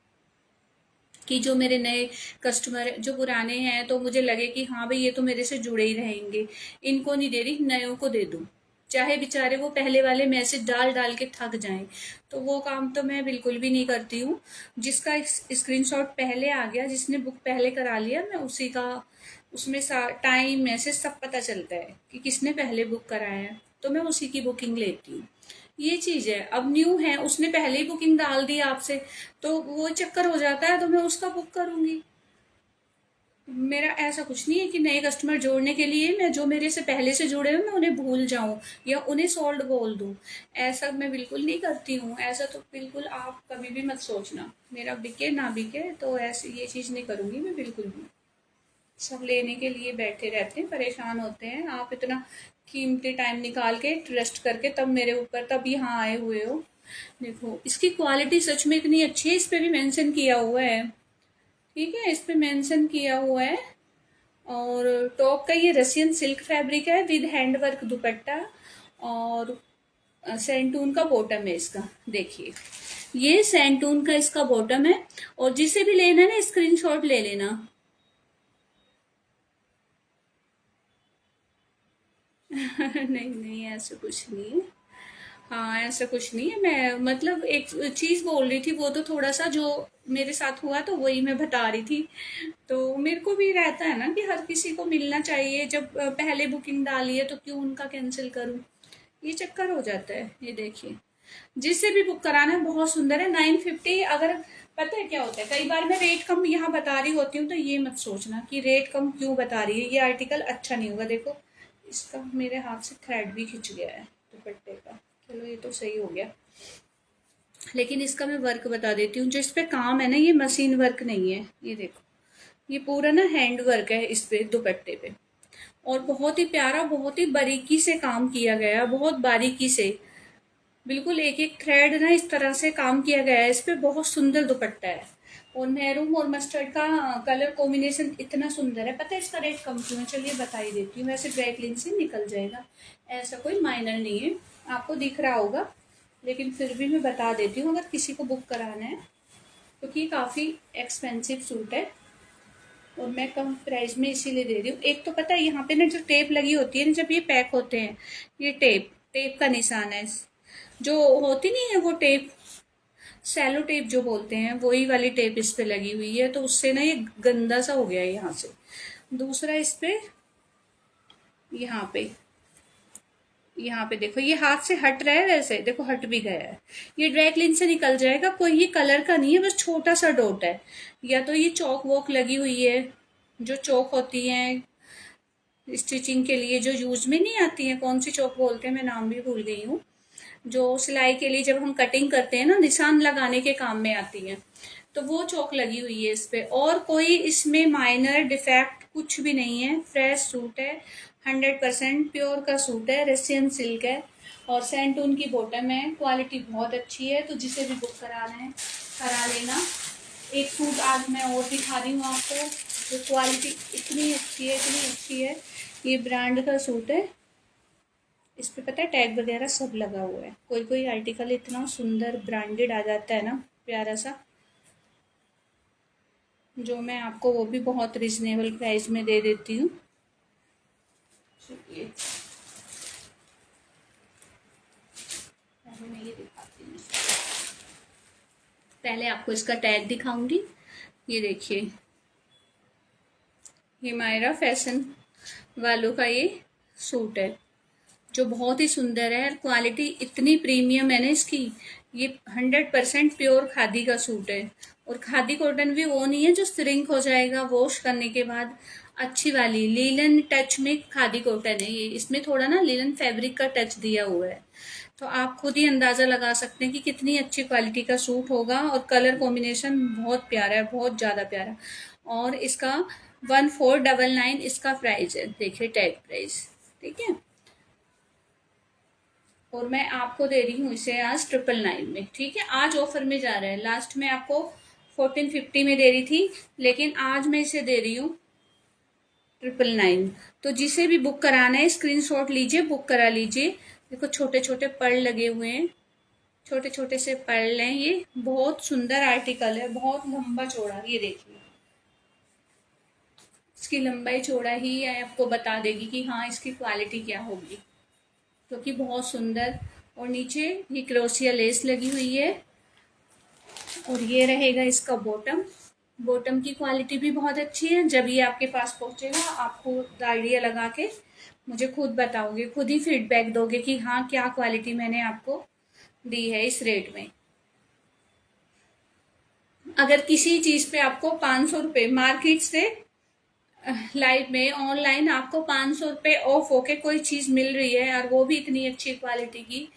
कि जो मेरे नए कस्टमर जो पुराने हैं तो मुझे लगे कि हाँ भाई ये तो मेरे से जुड़े ही रहेंगे, इनको नहीं दे रही, नयों को दे दूँ, चाहे बेचारे वो पहले वाले मैसेज डाल डाल के थक जाएं। तो वो काम तो मैं बिल्कुल भी नहीं करती हूँ। जिसका स्क्रीनशॉट पहले आ गया, जिसने बुक पहले करा लिया, मैं उसी का उसमें टाइम मैसेज सब पता चलता है कि किसने पहले बुक कराया है, तो मैं उसी की बुकिंग लेती हूँ। ये चीज है। अब न्यू है, उसने पहले ही बुकिंग डाल दी आपसे, तो वो चक्कर हो जाता है, तो मैं उसका बुक करूंगी। मेरा ऐसा कुछ नहीं है कि नए कस्टमर जोड़ने के लिए मैं जो मेरे से पहले से जुड़े हुए मैं उन्हें भूल जाऊं या उन्हें सोल्ड बोल दूं। ऐसा मैं बिल्कुल नहीं करती हूँ, ऐसा तो बिल्कुल आप कभी भी मत सोचना। मेरा बिके ना बिके तो ऐसी ये चीज नहीं करूंगी मैं बिल्कुल भी। सब लेने के लिए बैठे रहते हैं, परेशान होते हैं, आप इतना कीमती टाइम निकाल के ट्रस्ट करके तब मेरे ऊपर तब यहाँ आए हुए हो। देखो इसकी क्वालिटी सच में इतनी अच्छी है, इस पे भी मेंशन किया हुआ है, ठीक है, इस पे मेंशन किया हुआ है। और टॉप का ये रसियन सिल्क फैब्रिक है विद हैंड वर्क दुपट्टा, और सैंटून का बॉटम है इसका, देखिए ये सैंटून का इसका बॉटम है। और जिसे भी लेना है ना स्क्रीनशॉट ले लेना। नहीं नहीं, ऐसा कुछ नहीं है। हाँ ऐसा कुछ नहीं है, मैं मतलब एक चीज बोल रही थी, वो तो थोड़ा सा जो मेरे साथ हुआ तो वही मैं बता रही थी। तो मेरे को भी रहता है ना कि हर किसी को मिलना चाहिए, जब पहले बुकिंग डाली है तो क्यों उनका कैंसिल करूं, ये चक्कर हो जाता है। ये देखिए जिससे भी बुक कराना है, बहुत सुंदर है, 950। अगर पता है क्या होता है, कई बार मैं रेट कम यहाँ बता रही होती हूँ तो ये मत सोचना कि रेट कम क्यों बता रही है, ये आर्टिकल अच्छा नहीं होगा। देखो इसका मेरे हाथ से थ्रेड भी खिंच गया है दुपट्टे का, चलो ये तो सही हो गया। लेकिन इसका मैं वर्क बता देती हूँ, जो इस पे काम है ना ये मशीन वर्क नहीं है, ये देखो ये पूरा ना हैंड वर्क है इस पे दुपट्टे पे। और बहुत ही प्यारा, बहुत ही बारीकी से काम किया गया है, बहुत बारीकी से, बिल्कुल एक एक थ्रेड ना इस तरह से काम किया गया है इस पे, बहुत सुंदर दुपट्टा है। और मैरून और मस्टर्ड का कलर कॉम्बिनेशन इतना सुंदर है। पता है इसका रेट कम क्यों है, चलिए बता ही देती हूँ, वैसे ड्राई क्लीन से निकल जाएगा, ऐसा कोई माइनर नहीं है, आपको दिख रहा होगा, लेकिन फिर भी मैं बता देती हूँ अगर किसी को बुक कराना है, क्योंकि ये काफ़ी एक्सपेंसिव सूट है और मैं कम प्राइस में इसीलिए दे रही हूँ। एक तो पता है यहाँ पे ना जो टेप लगी होती है ना जब ये पैक होते हैं, ये टेप टेप का निशान है, जो होती नहीं है वो टेप, सेलो टेप जो बोलते हैं, वही वाली टेप इस पे लगी हुई है, तो उससे ना ये गंदा सा हो गया है यहाँ से। दूसरा इस पे यहाँ पे यहाँ पे देखो ये हाथ से हट रहा है, वैसे देखो हट भी गया है, ये ड्राई क्लीन से निकल जाएगा, कोई ये कलर का नहीं है, बस छोटा सा डॉट है। या तो ये चौक वॉक लगी हुई है, जो चौक होती है स्टिचिंग के लिए जो यूज में नहीं आती है, कौन सी चौक बोलते हैं मैं नाम भी भूल गई हूँ, जो सिलाई के लिए जब हम कटिंग करते हैं ना निशान लगाने के काम में आती है, तो वो चौक लगी हुई है इस पे। और कोई इसमें माइनर डिफेक्ट कुछ भी नहीं है, फ्रेश सूट है, 100% प्योर का सूट है, रशियन सिल्क है, और सैंटून की बॉटम है, क्वालिटी बहुत अच्छी है। तो जिसे भी बुक कराना है करा लेना। एक सूट आज मैं और दिखा रही हूँ आपको, जो क्वालिटी इतनी अच्छी है, इतनी अच्छी है, ये ब्रांड का सूट है, इस पे पता है टैग वगैरह सब लगा हुआ है। कोई कोई आर्टिकल इतना सुंदर ब्रांडेड आ जाता है ना, प्यारा सा, जो मैं आपको वो भी बहुत रिजनेबल प्राइस में दे देती हूँ। चलिए पहले मैं ये दिखाती हूँ, पहले आपको इसका टैग दिखाऊंगी। ये देखिए हिमायरा फैशन वालों का ये सूट है, जो बहुत ही सुंदर है। क्वालिटी इतनी प्रीमियम है ना इसकी। ये 100% प्योर खादी का सूट है। और खादी कॉटन भी वो नहीं है जो श्रिंक हो जाएगा वॉश करने के बाद। अच्छी वाली लीलन टच में खादी कॉटन है ये। इसमें थोड़ा ना लीलन फैब्रिक का टच दिया हुआ है। तो आप खुद ही अंदाजा लगा सकते हैं कि कितनी अच्छी क्वालिटी का सूट होगा। और कलर कॉम्बिनेशन बहुत प्यारा है, बहुत ज्यादा प्यारा। और इसका 1499 इसका प्राइस है। देखिए टैग प्राइस, ठीक है। और मैं आपको दे रही हूँ इसे आज 999 में, ठीक है। आज ऑफर में जा रहा है। लास्ट में आपको 1450 में दे रही थी, लेकिन आज मैं इसे दे रही हूँ 999। तो जिसे भी बुक कराना है स्क्रीनशॉट लीजिए, बुक करा लीजिए। देखो छोटे छोटे पर्ल लगे हुए हैं, छोटे छोटे से पर्ल हैं। ये बहुत सुंदर आर्टिकल है, बहुत लंबा चौड़ा। ये देखिए इसकी लंबाई चौड़ा ही आपको बता देगी कि हाँ इसकी क्वालिटी क्या होगी। क्योंकि बहुत सुंदर। और नीचे ये क्रोशिया लेस लगी हुई है। और ये रहेगा इसका बॉटम। बॉटम की क्वालिटी भी बहुत अच्छी है। जब ये आपके पास पहुंचेगा आप खुद आइडिया लगा के मुझे खुद बताओगे, खुद ही फीडबैक दोगे कि हाँ क्या क्वालिटी मैंने आपको दी है इस रेट में। अगर किसी चीज पे आपको 500 रुपये मार्केट से लाइव में ऑनलाइन आपको 500 रुपये ऑफ होके कोई चीज मिल रही है और वो भी इतनी अच्छी क्वालिटी की,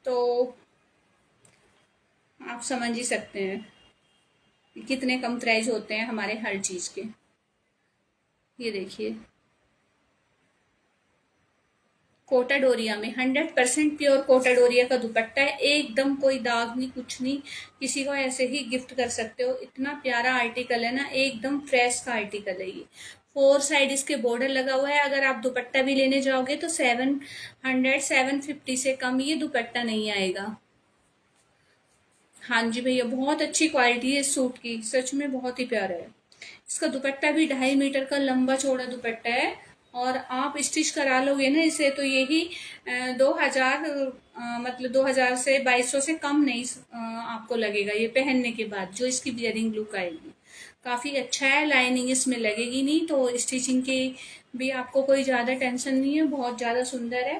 तो आप समझ ही सकते हैं कि कितने कम प्राइस होते हैं हमारे हर चीज के। ये देखिए कोटा डोरिया में 100% प्योर कोटा डोरिया का दुपट्टा है। एकदम कोई दाग नहीं, कुछ नहीं। किसी को ऐसे ही गिफ्ट कर सकते हो। इतना प्यारा आर्टिकल है ना, एकदम फ्रेश का आर्टिकल है ये। 4 साइड इसके बॉर्डर लगा हुआ है। अगर आप दुपट्टा भी लेने जाओगे तो 750 से कम ये दुपट्टा नहीं आएगा। हाँ जी भैया, बहुत अच्छी क्वालिटी है इस सूट की, सच में बहुत ही प्यारा है। इसका दुपट्टा भी 2.5 मीटर का लंबा चौड़ा दुपट्टा है। और आप स्टिच करा लोगे ना इसे तो यही 2000 मतलब 2000 से 2200 से कम नहीं आपको लगेगा ये पहनने के बाद, जो इसकी बियरिंग लुक आएगी। काफी अच्छा है, लाइनिंग इसमें लगेगी नहीं, तो स्टिचिंग की भी आपको कोई ज्यादा टेंशन नहीं है। बहुत ज्यादा सुंदर है।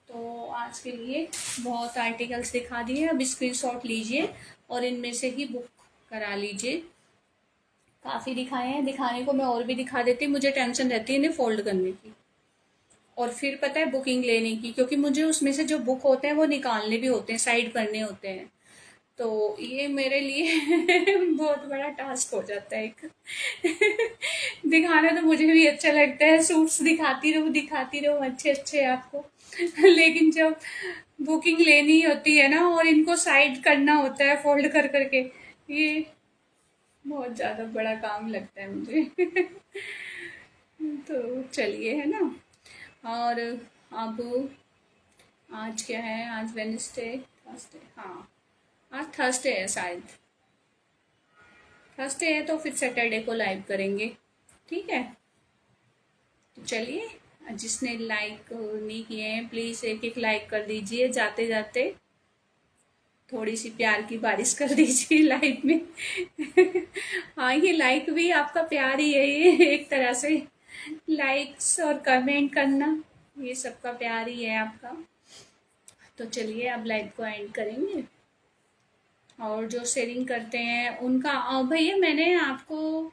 तो आज के लिए बहुत आर्टिकल्स दिखा दिए। अब स्क्रीनशॉट लीजिए और इनमें से ही बुक करा लीजिए। काफी दिखाए हैं, दिखाने को मैं और भी दिखा देती, मुझे टेंशन रहती है इन्हें फोल्ड करने की और फिर पता है बुकिंग लेने की, क्योंकि मुझे उसमें से जो बुक होते हैं वो निकालने भी होते हैं, साइड करने होते हैं। तो ये मेरे लिए बहुत बड़ा टास्क हो जाता है एक। दिखाना तो मुझे भी अच्छा लगता है, सूट्स दिखाती रहूं अच्छे अच्छे आपको। लेकिन जब बुकिंग लेनी होती है ना और इनको साइड करना होता है फोल्ड कर करके, ये बहुत ज्यादा बड़ा काम लगता है मुझे। तो चलिए, है ना। और अब आज क्या है, आज वेडनेसडे, थर्सडे, हाँ आज थर्सडे है शायद। थर्सडे है तो फिर सैटरडे को लाइव करेंगे, ठीक है। तो चलिए, जिसने लाइक नहीं किए हैं प्लीज एक एक लाइक कर दीजिए, जाते जाते थोड़ी सी प्यार की बारिश कर दीजिए लाइव में। हाँ ये लाइक भी आपका प्यार ही है, ये एक तरह से लाइक्स और कमेंट करना ये सबका प्यार ही है आपका। तो चलिए अब लाइव को एंड करेंगे। और जो शेयरिंग करते हैं उनका भैया मैंने आपको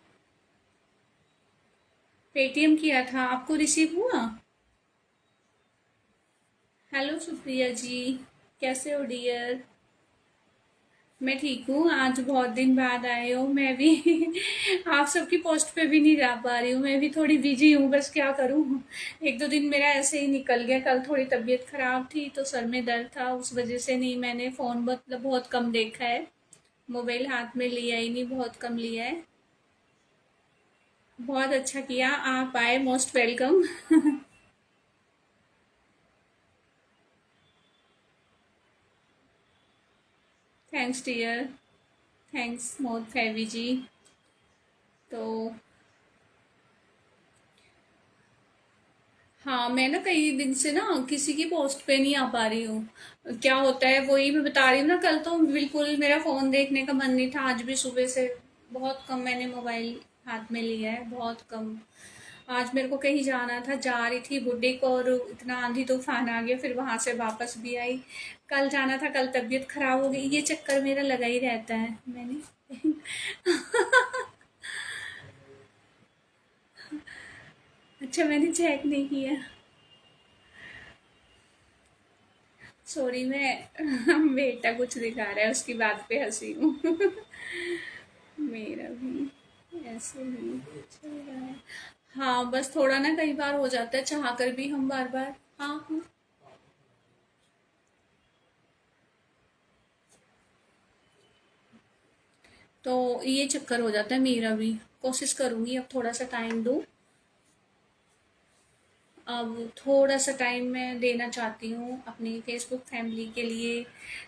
पेटीएम किया था, आपको रिसीव हुआ? हेलो सुप्रिया जी, कैसे हो डियर? मैं ठीक हूँ, आज बहुत दिन बाद आए हो। मैं भी आप सबकी पोस्ट पे भी नहीं जा पा रही हूँ, मैं भी थोड़ी बिजी हूँ, बस क्या करूँ। एक दो दिन मेरा ऐसे ही निकल गया। कल थोड़ी तबीयत खराब थी तो सर में दर्द था, उस वजह से नहीं, मैंने फोन मतलब बहुत कम देखा है, मोबाइल हाथ में लिया ही नहीं, बहुत कम लिया है। बहुत अच्छा किया आप आए, most welcome. Thanks dear, thanks मोर फैवी जी। तो हाँ मैं ना कई दिन से ना किसी की पोस्ट पे नहीं आ पा रही हूँ। क्या होता है वही मैं बता रही हूँ ना, कल तो बिल्कुल मेरा फोन देखने का मन नहीं था। आज भी सुबह से बहुत कम मैंने मोबाइल हाथ में लिया है, बहुत कम। आज मेरे को कहीं जाना था, जा रही थी बुड्ढे को, और इतना आंधी तूफान आ गया, फिर वहां से वापस भी आई। कल जाना था, कल तबीयत खराब हो गई। ये चक्कर मेरा लगा ही रहता है। मैंने अच्छा, मैंने चेक नहीं किया। सॉरी, मैं बेटा कुछ दिखा रहा है, उसकी बात पे हंसी हूँ। मेरा भी ऐसे ही चल रहा है। हाँ, बस थोड़ा ना, कई बार हो जाता है चाह कर भी हम बार बार। हाँ हाँ। तो ये चक्कर हो जाता है मेरा भी। कोशिश करूंगी अब थोड़ा सा टाइम दूं। अब थोड़ा सा टाइम मैं देना चाहती हूँ अपनी फेसबुक फैमिली के लिए।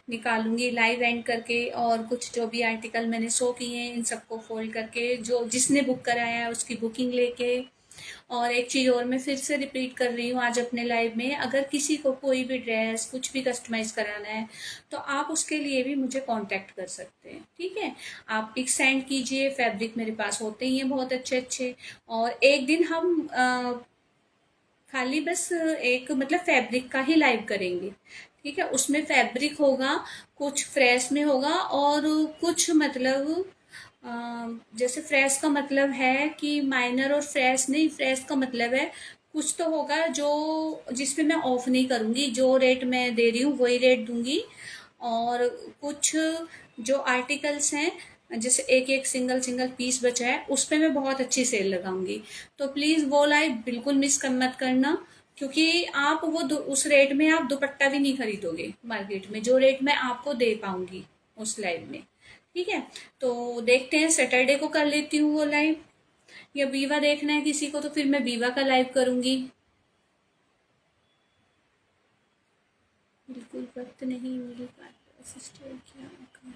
निकालूंगी लाइव एंड करके, और कुछ जो भी आर्टिकल मैंने शो किए हैं इन सबको फोल्ड करके, जो जिसने बुक कराया है उसकी बुकिंग लेके। और एक चीज़ और मैं फिर से रिपीट कर रही हूँ आज अपने लाइव में, अगर किसी को कोई भी ड्रेस कुछ भी कस्टमाइज कराना है तो आप उसके लिए भी मुझे कांटेक्ट कर सकते हैं, ठीक है। आप पिक सेंड कीजिए, फैब्रिक मेरे पास होते ही हैं बहुत अच्छे अच्छे। और एक दिन हम खाली बस एक मतलब फैब्रिक का ही लाइव करेंगे, ठीक है। उसमें फैब्रिक होगा, कुछ फ्रेश में होगा, और कुछ मतलब जैसे फ्रेश का मतलब है कि माइनर, और फ्रेश नहीं, फ्रेश का मतलब है कुछ तो होगा जो जिसपे मैं ऑफ नहीं करूंगी, जो रेट मैं दे रही हूँ वही रेट दूंगी। और कुछ जो आर्टिकल्स हैं, जैसे एक एक सिंगल सिंगल पीस बचा है उस पे मैं बहुत अच्छी सेल लगाऊंगी। तो प्लीज वो लाइव बिल्कुल मिस कर मत करना, क्योंकि आप वो उस रेट में आप दुपट्टा भी नहीं खरीदोगे मार्केट में, जो रेट मैं आपको दे पाऊंगी उस लाइव में, ठीक है। तो देखते हैं, सैटरडे को कर लेती हूँ वो लाइव, या बीवा देखना है किसी को तो फिर मैं बीवा का लाइव करूंगी। बिल्कुल वक्त नहीं मिल पाता सिस्टर, क्या करूं?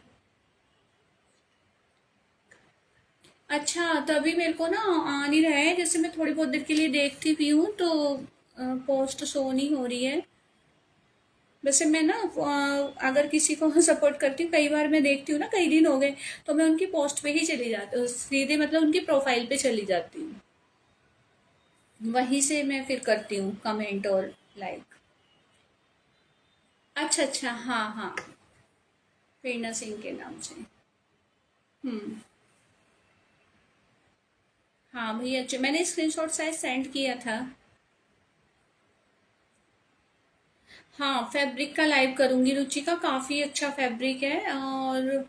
अच्छा, तभी मेरे को ना आ नहीं रहा है, जैसे मैं थोड़ी बहुत देर के लिए देखती भी हूँ तो पोस्ट शो नहीं हो रही है। वैसे मैं ना अगर किसी को सपोर्ट करती हूँ, कई बार मैं देखती हूँ ना, कई दिन हो गए, तो मैं उनकी पोस्ट पे ही चली जाती हूँ, सीधे मतलब उनकी प्रोफाइल पे चली जाती हूँ। वहीं से मैं फिर करती हूँ कमेंट और लाइक। अच्छा अच्छा, हाँ हाँ। प्रेरणा सिंह के नाम से। हम्म। हाँ भैया, अच्छा, मैंने स्क्रीनशॉट शायद सेंड किया था। हाँ, फैब्रिक का लाइव करूंगी, रुचि का काफी अच्छा फैब्रिक है, और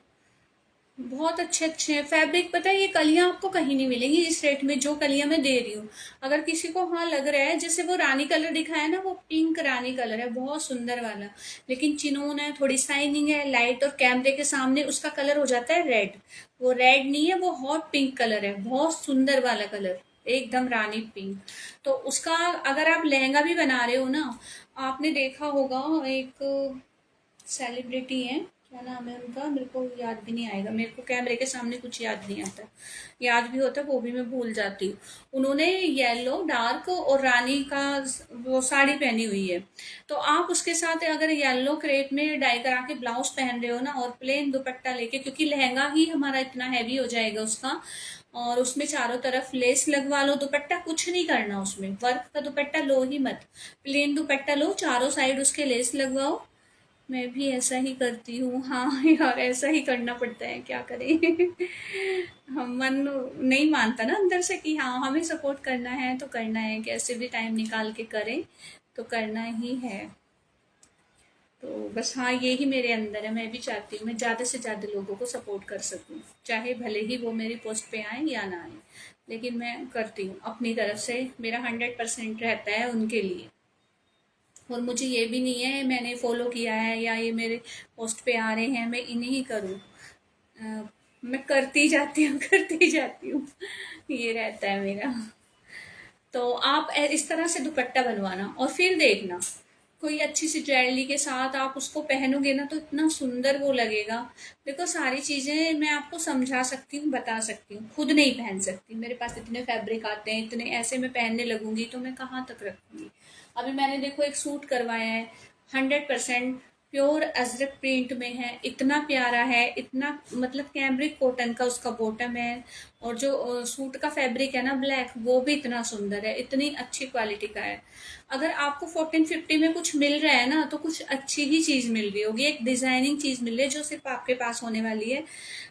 बहुत अच्छे अच्छे हैं फैब्रिक। पता है, ये कलियां आपको कहीं नहीं मिलेंगी इस रेट में जो कलियां मैं दे रही हूँ। अगर किसी को हाँ लग रहा है, जैसे वो रानी कलर दिखाया है ना, वो पिंक रानी कलर है, बहुत सुंदर वाला, लेकिन चिनोन है, थोड़ी शाइनिंग है, लाइट, और कैमरे के सामने उसका कलर हो जाता है रेड। वो रेड नहीं है, वो हॉट पिंक कलर है, बहुत सुंदर वाला कलर, एकदम रानी पिंक। तो उसका अगर आप लहंगा भी बना रहे हो ना, आपने देखा होगा, एक सेलिब्रिटी हैं, क्या नाम है उनका, मेरे को याद भी नहीं आएगा, मेरे को कैमरे के सामने कुछ याद नहीं आता, याद भी होता वो भी मैं भूल जाती हूँ। उन्होंने येलो डार्क और रानी का वो साड़ी पहनी हुई है। तो आप उसके साथ अगर येलो क्रेप में डाई करा के ब्लाउज पहन रहे हो ना, और प्लेन दुपट्टा लेके, क्योंकि लहंगा ही हमारा इतना हैवी हो जाएगा उसका, और उसमें चारों तरफ लेस लगवा लो, दुपट्टा कुछ नहीं करना, उसमें वर्क का दुपट्टा लो ही मत, प्लेन दुपट्टा लो, चारों साइड उसके लेस लगवाओ। मैं भी ऐसा ही करती हूँ, हाँ यार, ऐसा ही करना पड़ता है, क्या करें। हम मन नहीं मानता ना अंदर से कि हाँ हमें सपोर्ट करना है तो करना है, कैसे भी टाइम निकाल के करें, तो करना ही है। तो बस हाँ, ये ही मेरे अंदर है, मैं भी चाहती हूँ मैं ज़्यादा से ज़्यादा लोगों को सपोर्ट कर सकूँ, चाहे भले ही वो मेरी पोस्ट पे आए या ना आए, लेकिन मैं करती हूँ अपनी तरफ से, मेरा 100% रहता है उनके लिए। और मुझे ये भी नहीं है मैंने फॉलो किया है या ये मेरे पोस्ट पे आ रहे हैं मैं इन्हें ही करूँ। मैं करती जाती हूँ करती जाती हूँ, ये रहता है मेरा। तो आप इस तरह से दुपट्टा बनवाना, और फिर देखना कोई अच्छी सी ज्वेलरी के साथ आप उसको पहनोगे ना, तो इतना सुंदर वो लगेगा। देखो, सारी चीजें मैं आपको समझा सकती हूँ, बता सकती हूँ, खुद नहीं पहन सकती, मेरे पास इतने फैब्रिक आते हैं, इतने ऐसे में पहनने लगूंगी तो मैं कहाँ तक रखूंगी। अभी मैंने देखो एक सूट करवाया है, 100% प्योर अजरक प्रिंट में है, इतना प्यारा है, इतना मतलब कैमरिक कॉटन का उसका बॉटम है। और जो सूट का फैब्रिक है ना ब्लैक, वो भी इतना सुंदर है, इतनी अच्छी क्वालिटी का है। अगर आपको 1450 में कुछ मिल रहा है ना, तो कुछ अच्छी ही चीज मिल रही होगी, एक डिजाइनिंग चीज मिल रही है जो सिर्फ आपके पास होने वाली है।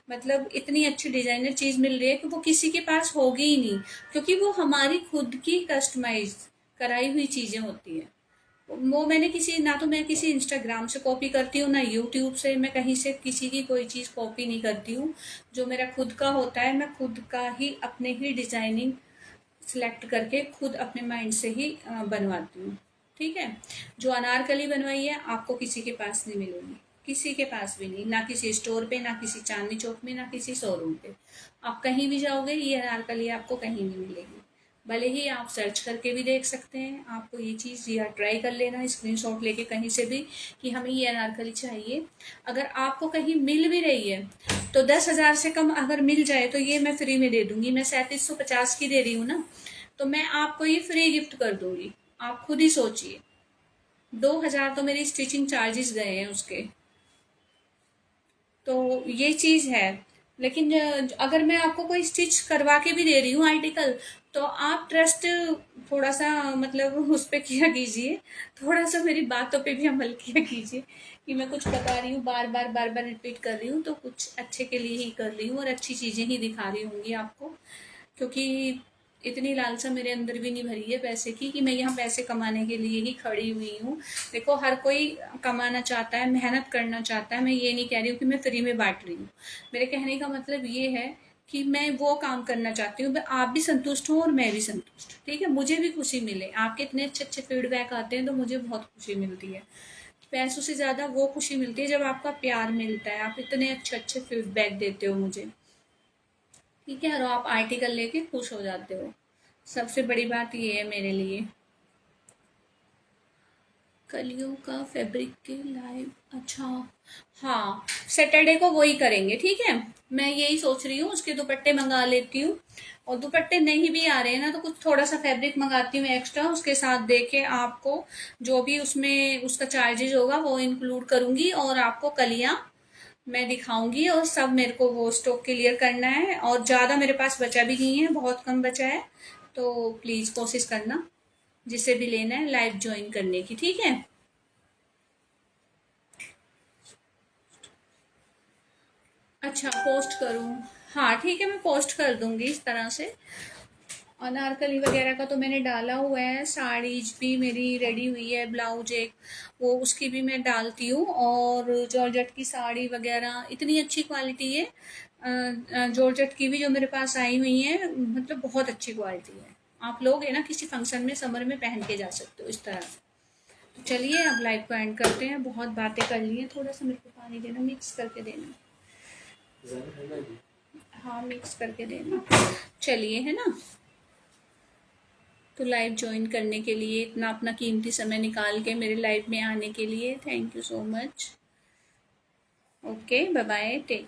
मतलब इतनी अच्छी डिजाइनर चीज मिल रही है कि वो किसी के पास होगी ही नहीं, क्योंकि वो हमारी खुद की कस्टमाइज कराई हुई चीजें होती है। वो मैंने किसी ना तो मैं किसी इंस्टाग्राम से कॉपी करती हूँ, ना यूट्यूब से, मैं कहीं से किसी की कोई चीज़ कॉपी नहीं करती हूँ। जो मेरा खुद का होता है, मैं खुद का ही अपने ही डिजाइनिंग सिलेक्ट करके खुद अपने माइंड से ही बनवाती हूँ। ठीक है। जो अनारकली बनवाई है आपको किसी के पास नहीं मिलेगी, किसी के पास भी नहीं, ना किसी स्टोर पे, ना किसी चांदनी चौक में, ना किसी शोरूम पे। आप कहीं भी जाओगे ये अनारकली आपको कहीं नहीं मिलेगी। भले ही आप सर्च करके भी देख सकते हैं, आपको ये चीज़ या ट्राई कर लेना स्क्रीनशॉट लेके कहीं से भी कि हमें ये अनारकली चाहिए। अगर आपको कहीं मिल भी रही है तो 10,000 से कम अगर मिल जाए तो ये मैं फ्री में दे दूंगी। मैं 3750 की दे रही हूँ ना, तो मैं आपको ये फ्री गिफ्ट कर दूंगी। आप खुद ही सोचिए, 2,000 तो मेरी स्टिचिंग चार्जेस गए हैं उसके। तो ये चीज है। लेकिन अगर मैं आपको कोई स्टिच करवा के भी दे रही हूँ आर्टिकल, तो आप ट्रस्ट थोड़ा सा मतलब उस पे किया कीजिए, थोड़ा सा मेरी बातों पे भी अमल किया कीजिए। कि मैं कुछ बता रही हूँ बार बार रिपीट कर रही हूँ, तो कुछ अच्छे के लिए ही कर रही हूँ और अच्छी चीजें ही दिखा रही होंगी आपको। क्योंकि इतनी लालसा मेरे अंदर भी नहीं भरी है पैसे की कि मैं यहाँ पैसे कमाने के लिए ही खड़ी हुई हूँ। देखो हर कोई कमाना चाहता है, मेहनत करना चाहता है, मैं ये नहीं कह रही हूँ कि मैं फ्री में बांट रही हूँ। मेरे कहने का मतलब ये है कि मैं वो काम करना चाहती हूँ, आप भी संतुष्ट हो और मैं भी संतुष्ट। ठीक है, मुझे भी खुशी मिले, आपके इतने अच्छे अच्छे फीडबैक आते हैं तो मुझे बहुत खुशी मिलती है। पैसों से ज्यादा वो खुशी मिलती है जब आपका प्यार मिलता है, आप इतने अच्छे अच्छे फीडबैक देते हो मुझे। ठीक है, और आप आर्टिकल लेके खुश हो जाते हो, सबसे बड़ी बात ये है मेरे लिए। कलियों का फैब्रिक के लाइव, अच्छा। हाँ, सैटरडे को वही करेंगे, ठीक है। मैं यही सोच रही हूँ, उसके दुपट्टे मंगा लेती हूँ। और दुपट्टे नहीं भी आ रहे हैं ना, तो कुछ थोड़ा सा फैब्रिक मंगाती हूँ एक्स्ट्रा, उसके साथ देके आपको जो भी उसमें उसका चार्जेस होगा वो इंक्लूड करूंगी, और आपको कलियां मैं दिखाऊंगी। और सब मेरे को वो स्टॉक क्लियर करना है, और ज्यादा मेरे पास बचा भी नहीं है, बहुत कम बचा है। तो प्लीज कोशिश करना, जिसे भी लेना है लाइव ज्वाइन करने की, ठीक है। अच्छा, पोस्ट करूं? हाँ ठीक है, मैं पोस्ट कर दूंगी इस तरह से। अनारकली वगैरह का तो मैंने डाला हुआ है, साड़ीज भी मेरी रेडी हुई है, ब्लाउज एक वो उसकी भी मैं डालती हूँ। और जॉर्जेट की साड़ी वगैरह इतनी अच्छी क्वालिटी है। जॉर्जेट की भी जो मेरे पास आई हुई है, मतलब बहुत अच्छी क्वालिटी है। आप लोग है ना किसी फंक्शन में समर में पहन के जा सकते हो इस तरह से। तो चलिए अब लाइव को एंड करते हैं, बहुत बातें कर ली हैं। थोड़ा सा मेरे को पानी देना, मिक्स करके देना। हाँ मिक्स करके देना। चलिए, है ना। तो लाइव ज्वाइन करने के लिए, इतना अपना कीमती समय निकाल के मेरे लाइव में आने के लिए thank you so much. Okay, bye bye, take care.